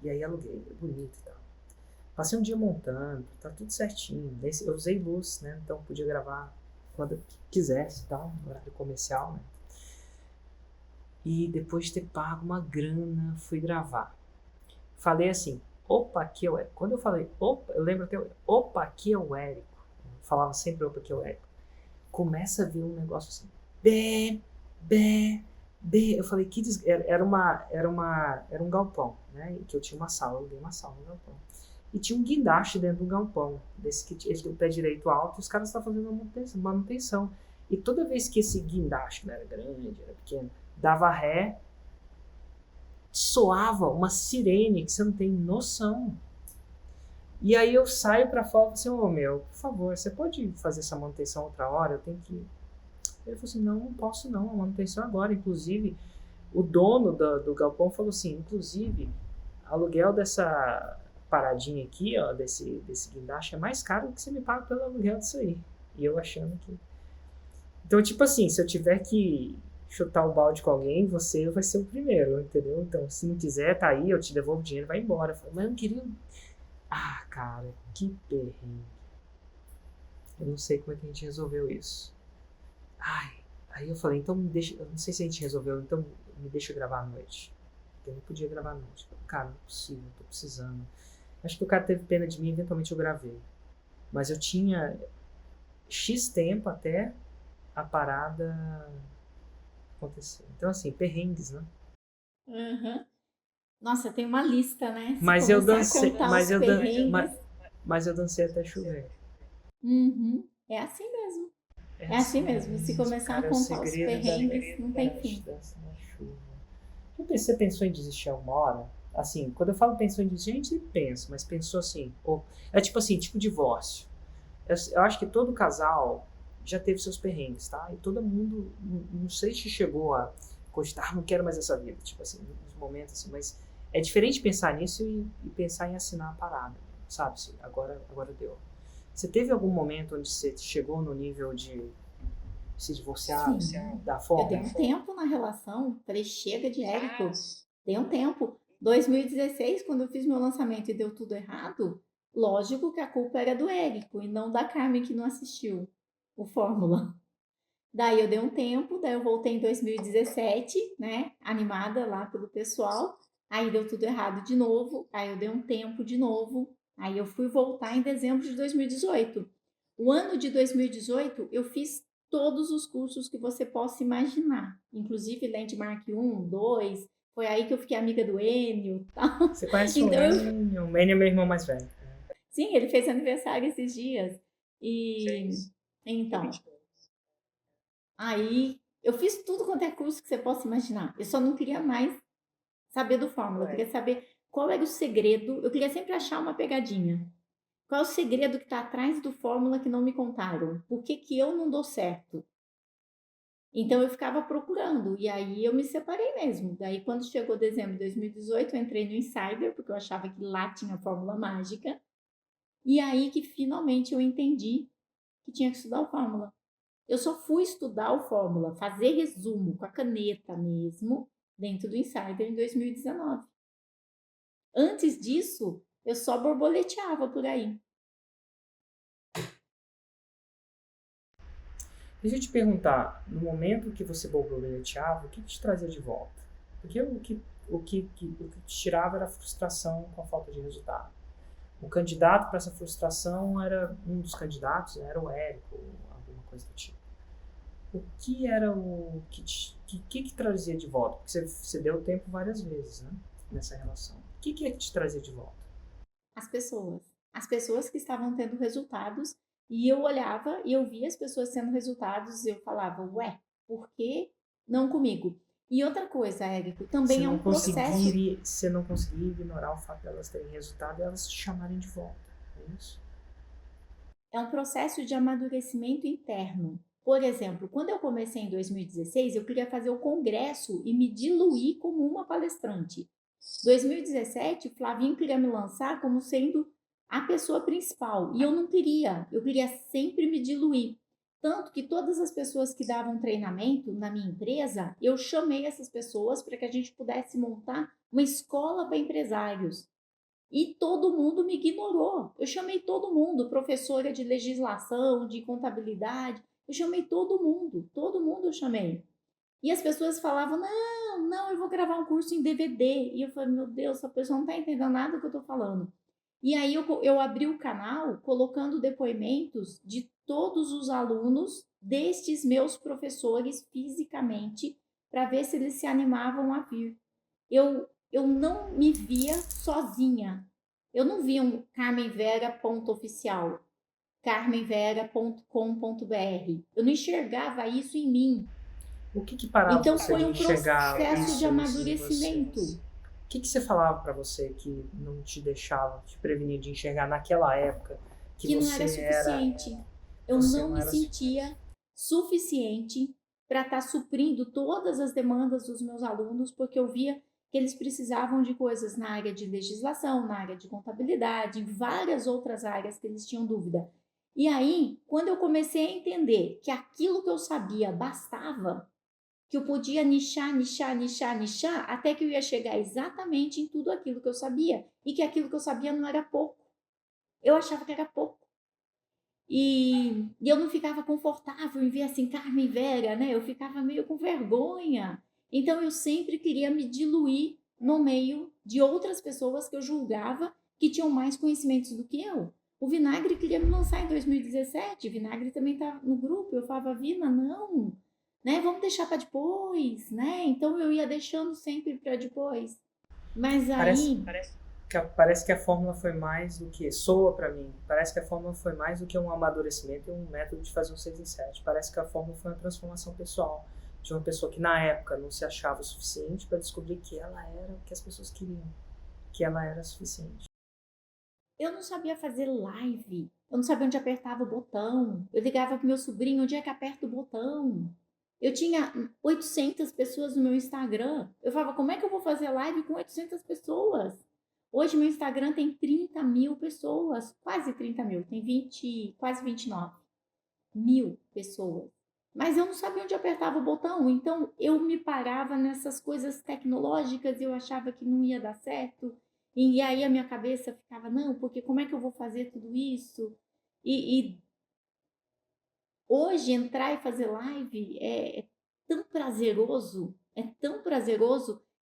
E aí aluguei, bonito e tal. Passei um dia montando, tá tudo certinho. Eu usei luz, né? Então podia gravar quando eu quisesse, tal, no horário comercial, né? E depois de ter pago uma grana, fui gravar. Falei assim, opa, aqui é o Érico. Quando eu falei, opa, eu lembro até, opa, aqui é o Érico. Eu falava sempre, opa, aqui é o Érico. Começa a vir um negócio assim, bé, bé, Eu falei, era um galpão, né? Que eu tinha uma sala, eu dei uma sala no galpão. E tinha um guindaste dentro do galpão, desse que ele tem o pé direito alto, e os caras estavam fazendo manutenção. E toda vez que esse guindaste, que não era grande, era pequeno, dava ré, soava uma sirene que você não tem noção. E aí eu saio pra fora e falo assim, ô meu, por favor, você pode fazer essa manutenção outra hora? Eu tenho que... Ele falou assim, não posso não, a manutenção agora. Inclusive, o dono do galpão falou assim, inclusive, aluguel dessa paradinha aqui, ó, desse guindaste é mais caro do que você me paga pelo aluguel disso aí. E eu achando que... Então, tipo assim, se eu tiver que chutar o balde com alguém, você vai ser o primeiro, entendeu? Então, se não quiser, tá aí, eu te devolvo o dinheiro, vai embora. Eu falei, mas eu não queria... Ah, cara, que perrengue. Eu não sei como é que a gente resolveu isso. Ai, aí eu falei, então me deixa... Eu não sei se a gente resolveu, então me deixa gravar à noite. Eu não podia gravar à noite. Eu falei, cara, não é possível, tô precisando. Acho que o cara teve pena de mim, eventualmente eu gravei. Mas eu tinha X tempo até a parada acontecer. Então, assim, perrengues, né? Uhum. Nossa, tem uma lista, né? Se Mas eu começar a dancei, contar os perrengues. mas eu dancei até chover. Uhum. É assim mesmo. É É assim assim mesmo. Se mesmo, começar a cara, é o contar os segredo perrengues, não da tem fim. dança na chuva. Você pensou em desistir alguma hora? Assim, quando eu falo pensou em desistir, a gente pensa, mas pensou assim, ou, é tipo assim, tipo divórcio. Eu acho que todo casal já teve seus perrengues, tá? E todo mundo, não sei se chegou a cogitar, não quero mais essa vida, tipo assim, nos momentos assim, mas é diferente pensar nisso e pensar em assinar a parada, sabe? Assim, agora deu. Você teve algum momento onde você chegou no nível de se divorciar Sim. da Eu dei forma? um tempo na relação. Falei, chega de Érico. Dei um tempo. 2016, quando eu fiz meu lançamento e deu tudo errado, lógico que a culpa era do Érico e não da Carmen que não assistiu o Fórmula. Daí eu dei um tempo, daí eu voltei em 2017, né? Animada lá pelo pessoal. Aí deu tudo errado de novo. Aí eu dei um tempo de novo. Aí eu fui voltar em dezembro de 2018. O ano de 2018 eu fiz todos os cursos que você possa imaginar, inclusive Landmark 1, 2. Foi aí que eu fiquei amiga do Enio, tal. Você conhece Então, O Enio é meu irmão mais velho. sim, ele fez aniversário esses dias. E então, aí eu fiz tudo quanto é curso que você possa imaginar. Eu só não queria mais saber do Fórmula. Eu queria saber qual era o segredo. Eu queria sempre achar uma pegadinha. Qual é o segredo que está atrás do Fórmula que não me contaram? Por que, que eu não dou certo? Então eu ficava procurando. E aí eu me separei mesmo. Daí quando chegou dezembro de 2018, eu entrei no Insider, porque eu achava que lá tinha a Fórmula Mágica. E aí que finalmente eu entendi que tinha que estudar o Fórmula. Eu só fui estudar o Fórmula, fazer resumo com a caneta mesmo, dentro do Insider em 2019. Antes disso, eu só borboleteava por aí. Deixa eu te perguntar, no momento que você borboleteava, o que te trazia de volta? Porque o que te tirava era a frustração com a falta de resultado. O candidato para essa frustração era um dos candidatos, né, era o Érico, alguma coisa do tipo. O que era o que trazia de volta? Porque você deu tempo várias vezes, né, nessa relação. O que é que te trazia de volta? As pessoas. As pessoas que estavam tendo resultados. E eu olhava e eu via as pessoas tendo resultados e eu falava, ué, por que não comigo? E outra coisa, Érico, também é um processo. Você não conseguiria ignorar o fato de elas terem resultado e elas te chamarem de volta. É isso? É um processo de amadurecimento interno. Por exemplo, quando eu comecei em 2016, eu queria fazer o congresso e me diluir como uma palestrante. 2017, Flavinho queria me lançar como sendo a pessoa principal e eu não queria, eu queria sempre me diluir. Tanto que todas as pessoas que davam treinamento na minha empresa, eu chamei essas pessoas para que a gente pudesse montar uma escola para empresários. E todo mundo me ignorou. Eu chamei todo mundo, professora de legislação, de contabilidade, eu chamei todo mundo eu chamei. E as pessoas falavam: não, eu vou gravar um curso em DVD. E eu falei: meu Deus, essa pessoa não está entendendo nada do que eu estou falando. E aí eu abri o canal colocando depoimentos de todos os alunos destes meus professores fisicamente para ver se eles se animavam a vir. Eu não me via sozinha. Eu não via um carmenvera.oficial, carmenvera.com.br. Eu não enxergava isso em mim. O que parava Então você foi de um enxergar processo de isso em você? amadurecimento, O que você falava para você que não te deixava, te prevenia de enxergar naquela época que que não era suficiente. Eu você não não me era sentia suficiente para estar suprindo todas as demandas dos meus alunos, porque eu via que eles precisavam de coisas na área de legislação, na área de contabilidade, em várias outras áreas que eles tinham dúvida. E aí, quando eu comecei a entender que aquilo que eu sabia bastava, que eu podia nichar, nichar, nichar, nichar, até que eu ia chegar exatamente em tudo aquilo que eu sabia, e que aquilo que eu sabia não era pouco. Eu achava que era pouco. E eu não ficava confortável em ver assim Carmen Vera, né? Eu ficava meio com vergonha. Então eu sempre queria me diluir no meio de outras pessoas que eu julgava que tinham mais conhecimentos do que eu. O Vinagre queria me lançar em 2017, o Vinagre também tá no grupo. Eu falava, Vina, não, né? Vamos deixar para depois, né? Então eu ia deixando sempre para depois. Mas parece aí parece que a fórmula foi mais do que soa para mim. Parece que a fórmula foi mais do que um amadurecimento e um método de fazer um 6 em 7. Parece que a fórmula foi uma transformação pessoal de uma pessoa que na época não se achava o suficiente para descobrir que ela era o que as pessoas queriam, que ela era suficiente. eu não sabia fazer live. Eu não sabia onde apertava o botão. Eu ligava pro meu sobrinho, onde é que aperta o botão? Eu tinha 800 pessoas no meu Instagram. Eu falava, como é que eu vou fazer live com 800 pessoas? Hoje meu Instagram tem 30 mil pessoas, quase 30 mil, tem 20, quase 29 mil pessoas. Mas eu não sabia onde apertava o botão, então eu me parava nessas coisas tecnológicas e eu achava que não ia dar certo. E aí a minha cabeça ficava, não, porque como é que eu vou fazer tudo isso? E hoje entrar e fazer live é tão prazeroso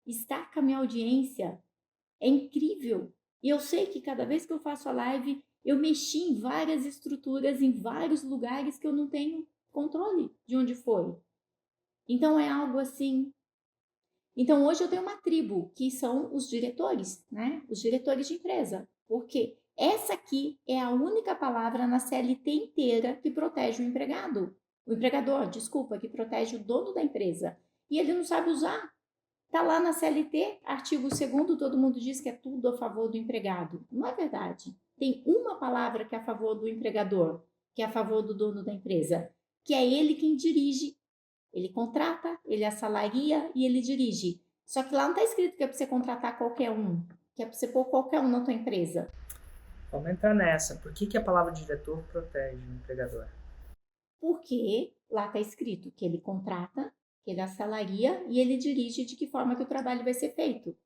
estar com a minha audiência. É incrível. E eu sei que cada vez que eu faço a live, eu mexi em várias estruturas, em vários lugares que eu não tenho controle de onde foi. Então é algo assim. Então hoje eu tenho uma tribo, que são os diretores, né? Os diretores de empresa. Porque essa aqui é a única palavra na CLT inteira que protege o empregado. O empregador, desculpa, que protege o dono da empresa. E ele não sabe usar. Está lá na CLT, artigo 2º, todo mundo diz que é tudo a favor do empregado. Não é verdade. Tem uma palavra que é a favor do empregador, que é a favor do dono da empresa, que é ele quem dirige. Ele contrata, ele assalaria e ele dirige. Só que lá não está escrito que é para você contratar qualquer um, que é para você pôr qualquer um na tua empresa. Vamos entrar nessa. Por que a palavra diretor protege o empregador? Porque lá está escrito que ele contrata, que ele assalaria e ele dirige de que forma que o trabalho vai ser feito.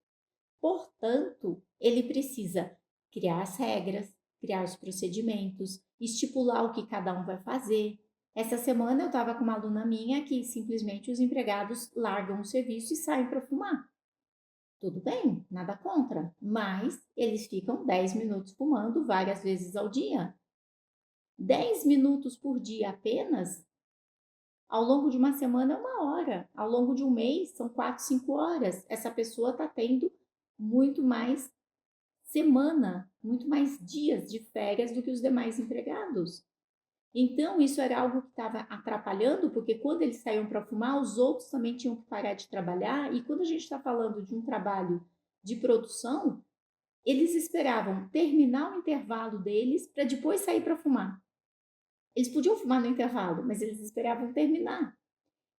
Portanto, ele precisa criar as regras, criar os procedimentos, estipular o que cada um vai fazer. Essa semana eu estava com uma aluna minha que simplesmente os empregados largam o serviço e saem para fumar. Tudo bem, nada contra, mas eles ficam 10 minutos fumando várias vezes ao dia. 10 minutos por dia apenas, ao longo de uma semana é 1 hora, ao longo de um mês são 4, 5 horas. Essa pessoa está tendo muito mais semana, muito mais dias de férias do que os demais empregados. Então, isso era algo que estava atrapalhando, porque quando eles saíam para fumar, os outros também tinham que parar de trabalhar. E quando a gente está falando de um trabalho de produção, eles esperavam terminar o intervalo deles para depois sair para fumar. Eles podiam fumar no intervalo, mas eles esperavam terminar.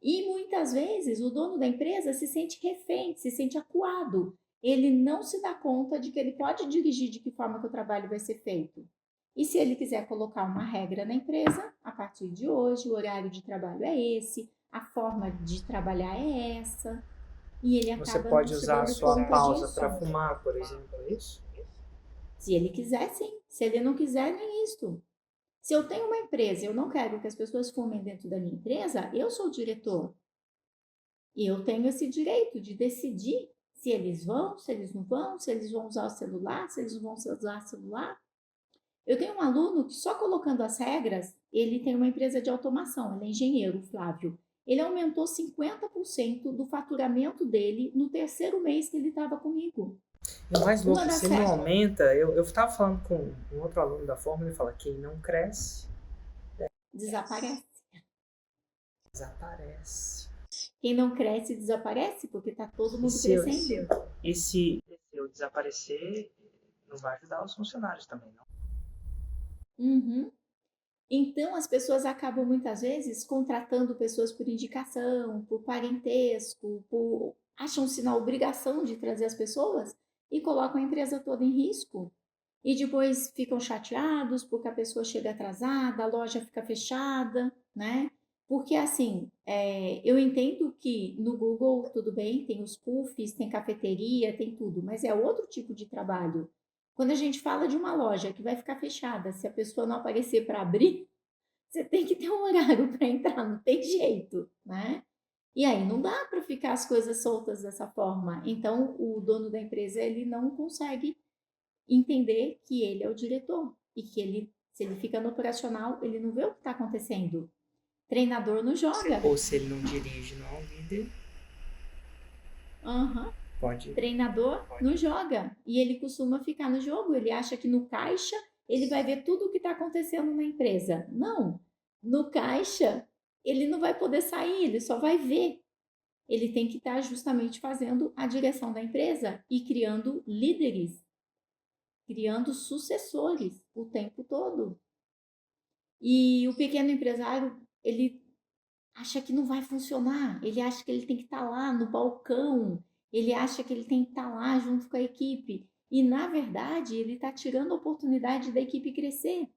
E muitas vezes o dono da empresa se sente refém, se sente acuado. Ele não se dá conta de que ele pode dirigir de que forma que o trabalho vai ser feito. E se ele quiser colocar uma regra na empresa, a partir de hoje o horário de trabalho é esse, a forma de trabalhar é essa, e ele Você acaba não pode se usar a dando sua conta pausa disso. para fumar, por exemplo, é isso? Se ele quiser, sim. Se ele não quiser, nem isso. Se eu tenho uma empresa e eu não quero que as pessoas fumem dentro da minha empresa, eu sou o diretor. E eu tenho esse direito de decidir se eles vão, se eles não vão, se eles vão usar o celular, se eles não vão usar o celular. Eu tenho um aluno que só colocando as regras, ele tem uma empresa de automação, ele é engenheiro, Flávio. Ele aumentou 50% do faturamento dele no terceiro mês que ele estava comigo. E o mais louco, Uma das se ele não festas- aumenta, eu estava falando com um outro aluno da Fórmula, ele fala, quem não cresce, Desaparece. desaparece. Quem não cresce, desaparece, porque está todo mundo crescendo. E se eu desaparecer, não vai ajudar os funcionários também, não? Uhum. Então, as pessoas acabam muitas vezes contratando pessoas por indicação, por parentesco, acham-se na obrigação de trazer as pessoas e colocam a empresa toda em risco. E depois ficam chateados porque a pessoa chega atrasada, a loja fica fechada, né? Porque assim, eu entendo que no Google tudo bem, tem os puffs, tem cafeteria, tem tudo, mas é outro tipo de trabalho. Quando a gente fala de uma loja que vai ficar fechada, se a pessoa não aparecer para abrir, você tem que ter um horário para entrar, não tem jeito, né? E aí não dá para ficar as coisas soltas dessa forma. Então o dono da empresa ele não consegue entender que ele é o diretor e que ele, se ele fica no operacional, ele não vê o que está acontecendo. Treinador não joga. Ou se ele não dirige, não é um líder, Uhum. pode. Treinador não joga. E ele costuma ficar no jogo. Ele acha que no caixa ele vai ver tudo o que está acontecendo na empresa. Não. No caixa ele não vai poder sair, ele só vai ver. Ele tem que estar justamente fazendo a direção da empresa e criando líderes, criando sucessores o tempo todo. E o pequeno empresário, ele acha que não vai funcionar, ele acha que ele tem que estar lá no balcão, ele acha que ele tem que estar lá junto com a equipe. E, na verdade, ele está tirando a oportunidade da equipe crescer.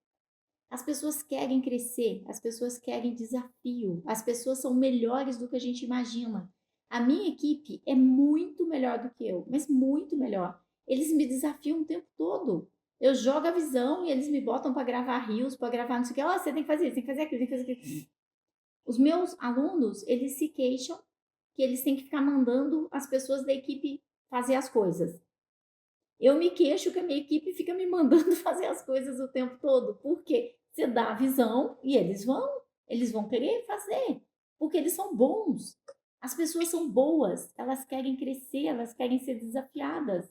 As pessoas querem crescer, as pessoas querem desafio, as pessoas são melhores do que a gente imagina. A minha equipe é muito melhor do que eu, mas muito melhor. Eles me desafiam o tempo todo. Eu jogo a visão e eles me botam para gravar reels, para gravar não sei o que. Ó, você tem que fazer isso, tem que fazer aquilo, tem que fazer aquilo. Os meus alunos, eles se queixam que eles têm que ficar mandando as pessoas da equipe fazer as coisas. Eu me queixo que a minha equipe fica me mandando fazer as coisas o tempo todo, porque você dá a visão e eles vão querer fazer, porque eles são bons. As pessoas são boas, elas querem crescer, elas querem ser desafiadas.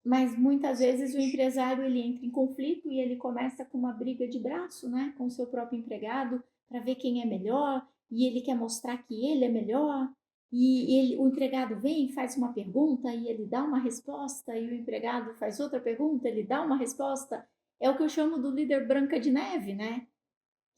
Mas muitas vezes o empresário ele entra em conflito e ele começa com uma briga de braço, né, com o seu próprio empregado, para ver quem é melhor, e ele quer mostrar que ele é melhor, e o empregado vem e faz uma pergunta e ele dá uma resposta, e o empregado faz outra pergunta, ele dá uma resposta. É o que eu chamo do líder Branca de Neve, né?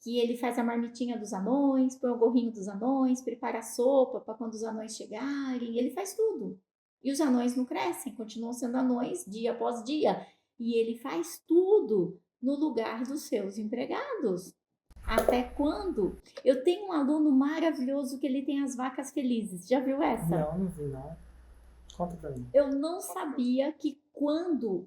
Que ele faz a marmitinha dos anões, põe o gorrinho dos anões, prepara a sopa para quando os anões chegarem, ele faz tudo. E os anões não crescem, continuam sendo anões dia após dia. E ele faz tudo no lugar dos seus empregados. Até quando? Eu tenho um aluno maravilhoso que ele tem as vacas felizes. Já viu essa? Não vi não. Conta pra mim. Eu não sabia que quando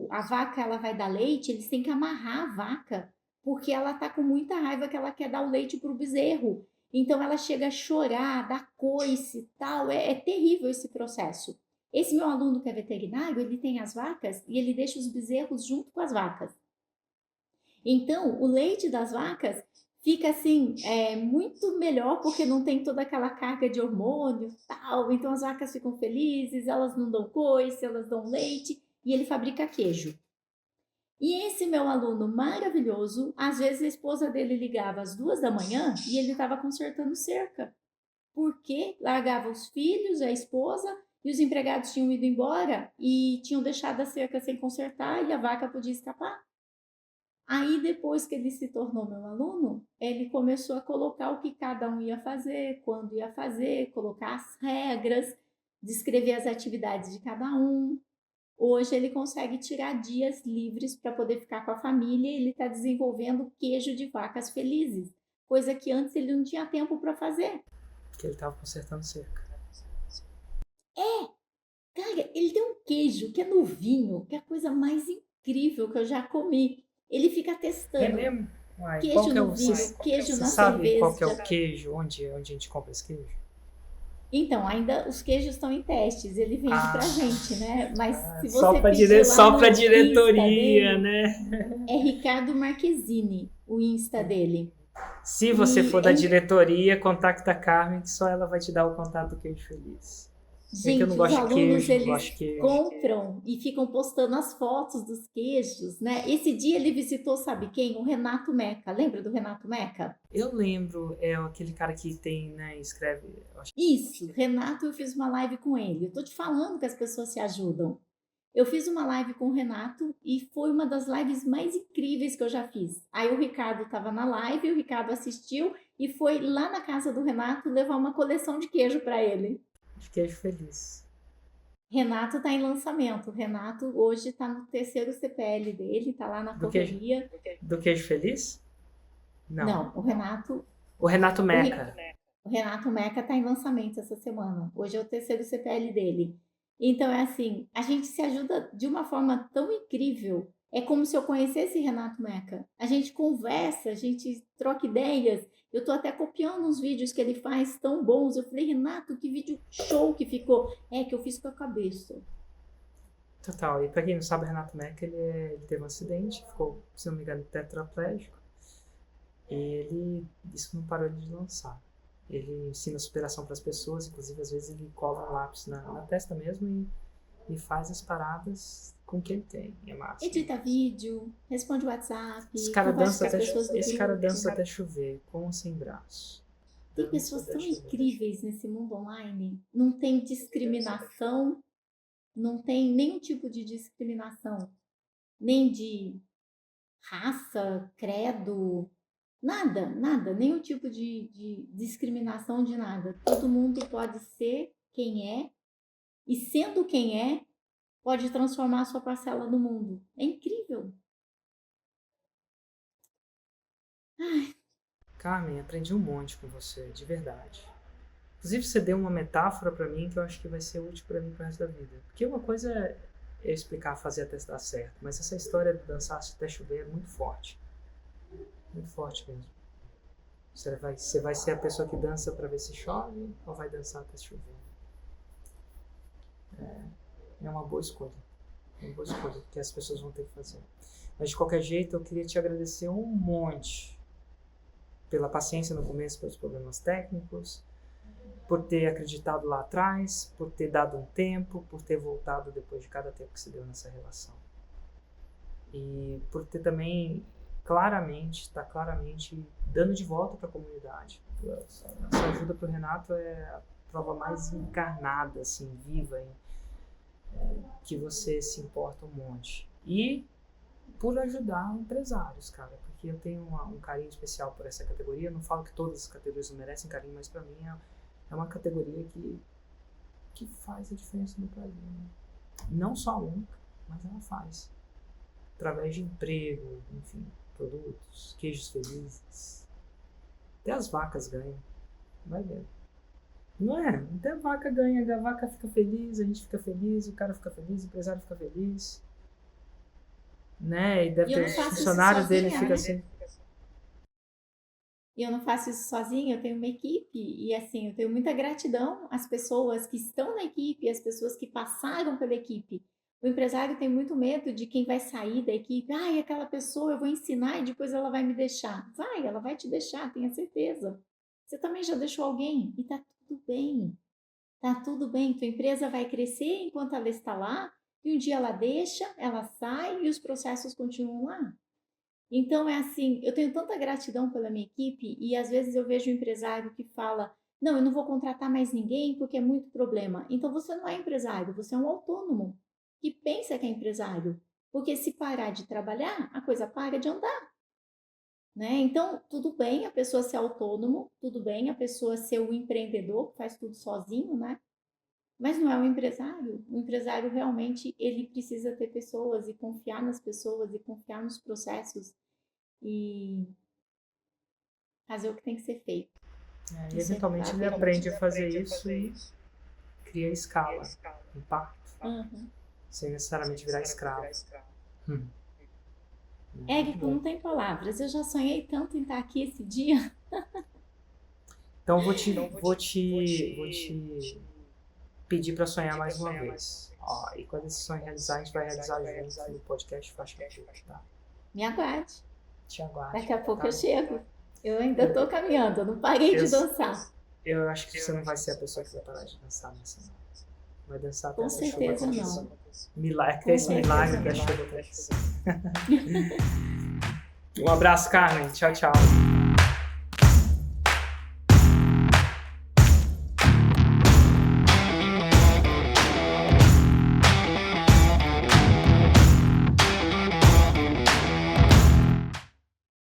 a vaca ela vai dar leite, eles têm que amarrar a vaca, porque ela tá com muita raiva que ela quer dar o leite pro bezerro. Então ela chega a chorar, dar coice e tal. É terrível esse processo. Esse meu aluno que é veterinário, ele tem as vacas e ele deixa os bezerros junto com as vacas. Então, o leite das vacas fica assim, muito melhor porque não tem toda aquela carga de hormônio e tal. Então, as vacas ficam felizes, elas não dão coice, elas dão leite e ele fabrica queijo. E esse meu aluno maravilhoso, às vezes a esposa dele ligava às 2 da manhã e ele estava consertando cerca. Porque largava os filhos, a esposa e os empregados tinham ido embora e tinham deixado a cerca sem consertar e a vaca podia escapar. Aí, depois que ele se tornou meu aluno, ele começou a colocar o que cada um ia fazer, quando ia fazer, colocar as regras, descrever as atividades de cada um. Hoje ele consegue tirar dias livres para poder ficar com a família e ele está desenvolvendo queijo de vacas felizes, coisa que antes ele não tinha tempo para fazer. Porque ele tava consertando cerca. Cara, ele tem um queijo que é novinho, que é a coisa mais incrível que eu já comi. Ele fica testando. É mesmo? Uai, Queijo qual que é no vinho, queijo você na sabe cerveja. qual que é o queijo? Onde a gente compra esse queijo? Então, ainda os queijos estão em testes, ele vende pra gente, né? Mas se você Só pra, pedir lá só no pra Insta diretoria, dele, né? é Ricardo Marquezine, o Insta dele. Se você for E, da diretoria, contacta a Carmen, que só ela vai te dar o contato do Queijo Feliz. É que eu não gente, os gosto de alunos, queijo, não gosto eles de queijo. compram e ficam postando as fotos dos queijos, né? Esse dia ele visitou, sabe quem? O Renato Meca. Lembra do Renato Meca? Eu lembro, é aquele cara que tem, né, escreve, eu acho Isso, Renato, eu fiz uma live com ele. Eu tô te falando que as pessoas se ajudam. Eu fiz uma live com o Renato e foi uma das lives mais incríveis que eu já fiz. Aí o Ricardo estava na live, o Ricardo assistiu e foi lá na casa do Renato levar uma coleção de queijo para ele. de queijo feliz. Renato está em lançamento. O Renato hoje está no terceiro CPL dele, está lá na Do queijo, correria. do queijo feliz? Não. Não, o Renato, O Renato o, Ri- Meca. o Renato Meca está em lançamento essa semana. Hoje é o terceiro CPL dele. Então é assim, a gente se ajuda de uma forma tão incrível. É como se eu conhecesse Renato Meca. A gente conversa, a gente troca ideias. Eu tô até copiando uns vídeos que ele faz tão bons. Eu falei, Renato, que vídeo show que ficou. É que eu fiz com a cabeça. Total. E pra quem não sabe, o Renato Meca, ele teve um acidente, ficou, se não me engano, tetraplégico. Isso não parou ele de lançar. Ele ensina superação para as pessoas, inclusive às vezes ele cola um lápis na testa mesmo e faz as paradas com o que ele tem. É massa. Edita vídeo, responde WhatsApp, Esse cara conversa dança com as até, pessoas do esse cara grupo. dança até chover, com ou sem braço. Tem Dança pessoas até tão chover. incríveis nesse mundo online. Não tem discriminação, não tem nenhum tipo de discriminação, nem de raça, credo, nada, nada, nenhum tipo de discriminação de nada. Todo mundo pode ser quem é, e sendo quem é, pode transformar a sua parcela no mundo. É incrível. Carmen, aprendi um monte com você, de verdade. Inclusive, você deu uma metáfora pra mim que eu acho que vai ser útil pra mim pro resto da vida. Porque uma coisa é explicar, fazer até dar certo, mas essa história de dançar até chover é muito forte. Muito forte mesmo. Você vai ser a pessoa que dança pra ver se chove ou vai dançar até chover? É uma boa escolha. É uma boa escolha que as pessoas vão ter que fazer. Mas de qualquer jeito, eu queria te agradecer um monte pela paciência no começo, pelos problemas técnicos, por ter acreditado lá atrás, por ter dado um tempo, por ter voltado depois de cada tempo que se deu nessa relação. E por ter também está claramente dando de volta para a comunidade. Essa ajuda para o Renato é a prova mais encarnada, assim, viva, que você se importa um monte. E por ajudar empresários, cara, porque eu tenho um carinho especial por essa categoria. Eu não falo que todas as categorias não merecem carinho, mas para mim é uma categoria que faz a diferença no Brasil. Né? Não só a única, mas ela faz. Através de emprego, enfim, produtos, queijos felizes. Até as vacas ganham. Vai ver. Não é? Até a vaca ganha, a vaca fica feliz, a gente fica feliz, o cara fica feliz, o empresário fica feliz. Né? E deve E eu ter não faço isso funcionários dele sozinha, fica né? assim. E eu não faço isso sozinha, eu tenho uma equipe. E assim, eu tenho muita gratidão às pessoas que estão na equipe, às pessoas que passaram pela equipe. O empresário tem muito medo de quem vai sair da equipe. Ai, aquela pessoa eu vou ensinar e depois ela vai me deixar. Vai, ela vai te deixar, tenha certeza. Você também já deixou alguém e tá tudo bem. Tá tudo bem. Tua empresa vai crescer enquanto ela está lá e um dia ela deixa, ela sai e os processos continuam lá. Então é assim, eu tenho tanta gratidão pela minha equipe e às vezes eu vejo um empresário que fala: "Não, eu não vou contratar mais ninguém porque é muito problema". Então você não é empresário, você é um autônomo que pensa que é empresário, porque se parar de trabalhar, a coisa para de andar, né? Então, tudo bem a pessoa ser autônomo, tudo bem a pessoa ser um empreendedor que faz tudo sozinho, né? Mas não é um empresário. O empresário realmente ele precisa ter pessoas e confiar nas pessoas e confiar nos processos e fazer o que tem que ser feito. E Isso é eventualmente ele aprende a fazer isso e cria escala, impacto, sem necessariamente virar escravo. Érico, não tem palavras. Eu já sonhei tanto em estar aqui esse dia. Então vou te pedir para sonhar mais uma vez. Ó, e quando esse sonho realizar, a gente vai realizar junto no podcast Faixa Preta, tá? Me aguarde. Te aguardo. Daqui a pouco tá? eu chego. Eu ainda estou caminhando, eu não parei Eu, de dançar. eu acho que você não vai ser a pessoa que vai parar de dançar nessa, não. Vai dançar até Com essa chuva certeza acontecer. não. Até Com esse milagre certeza da não. chuva acontecer. Um abraço, Carmen. Tchau, tchau.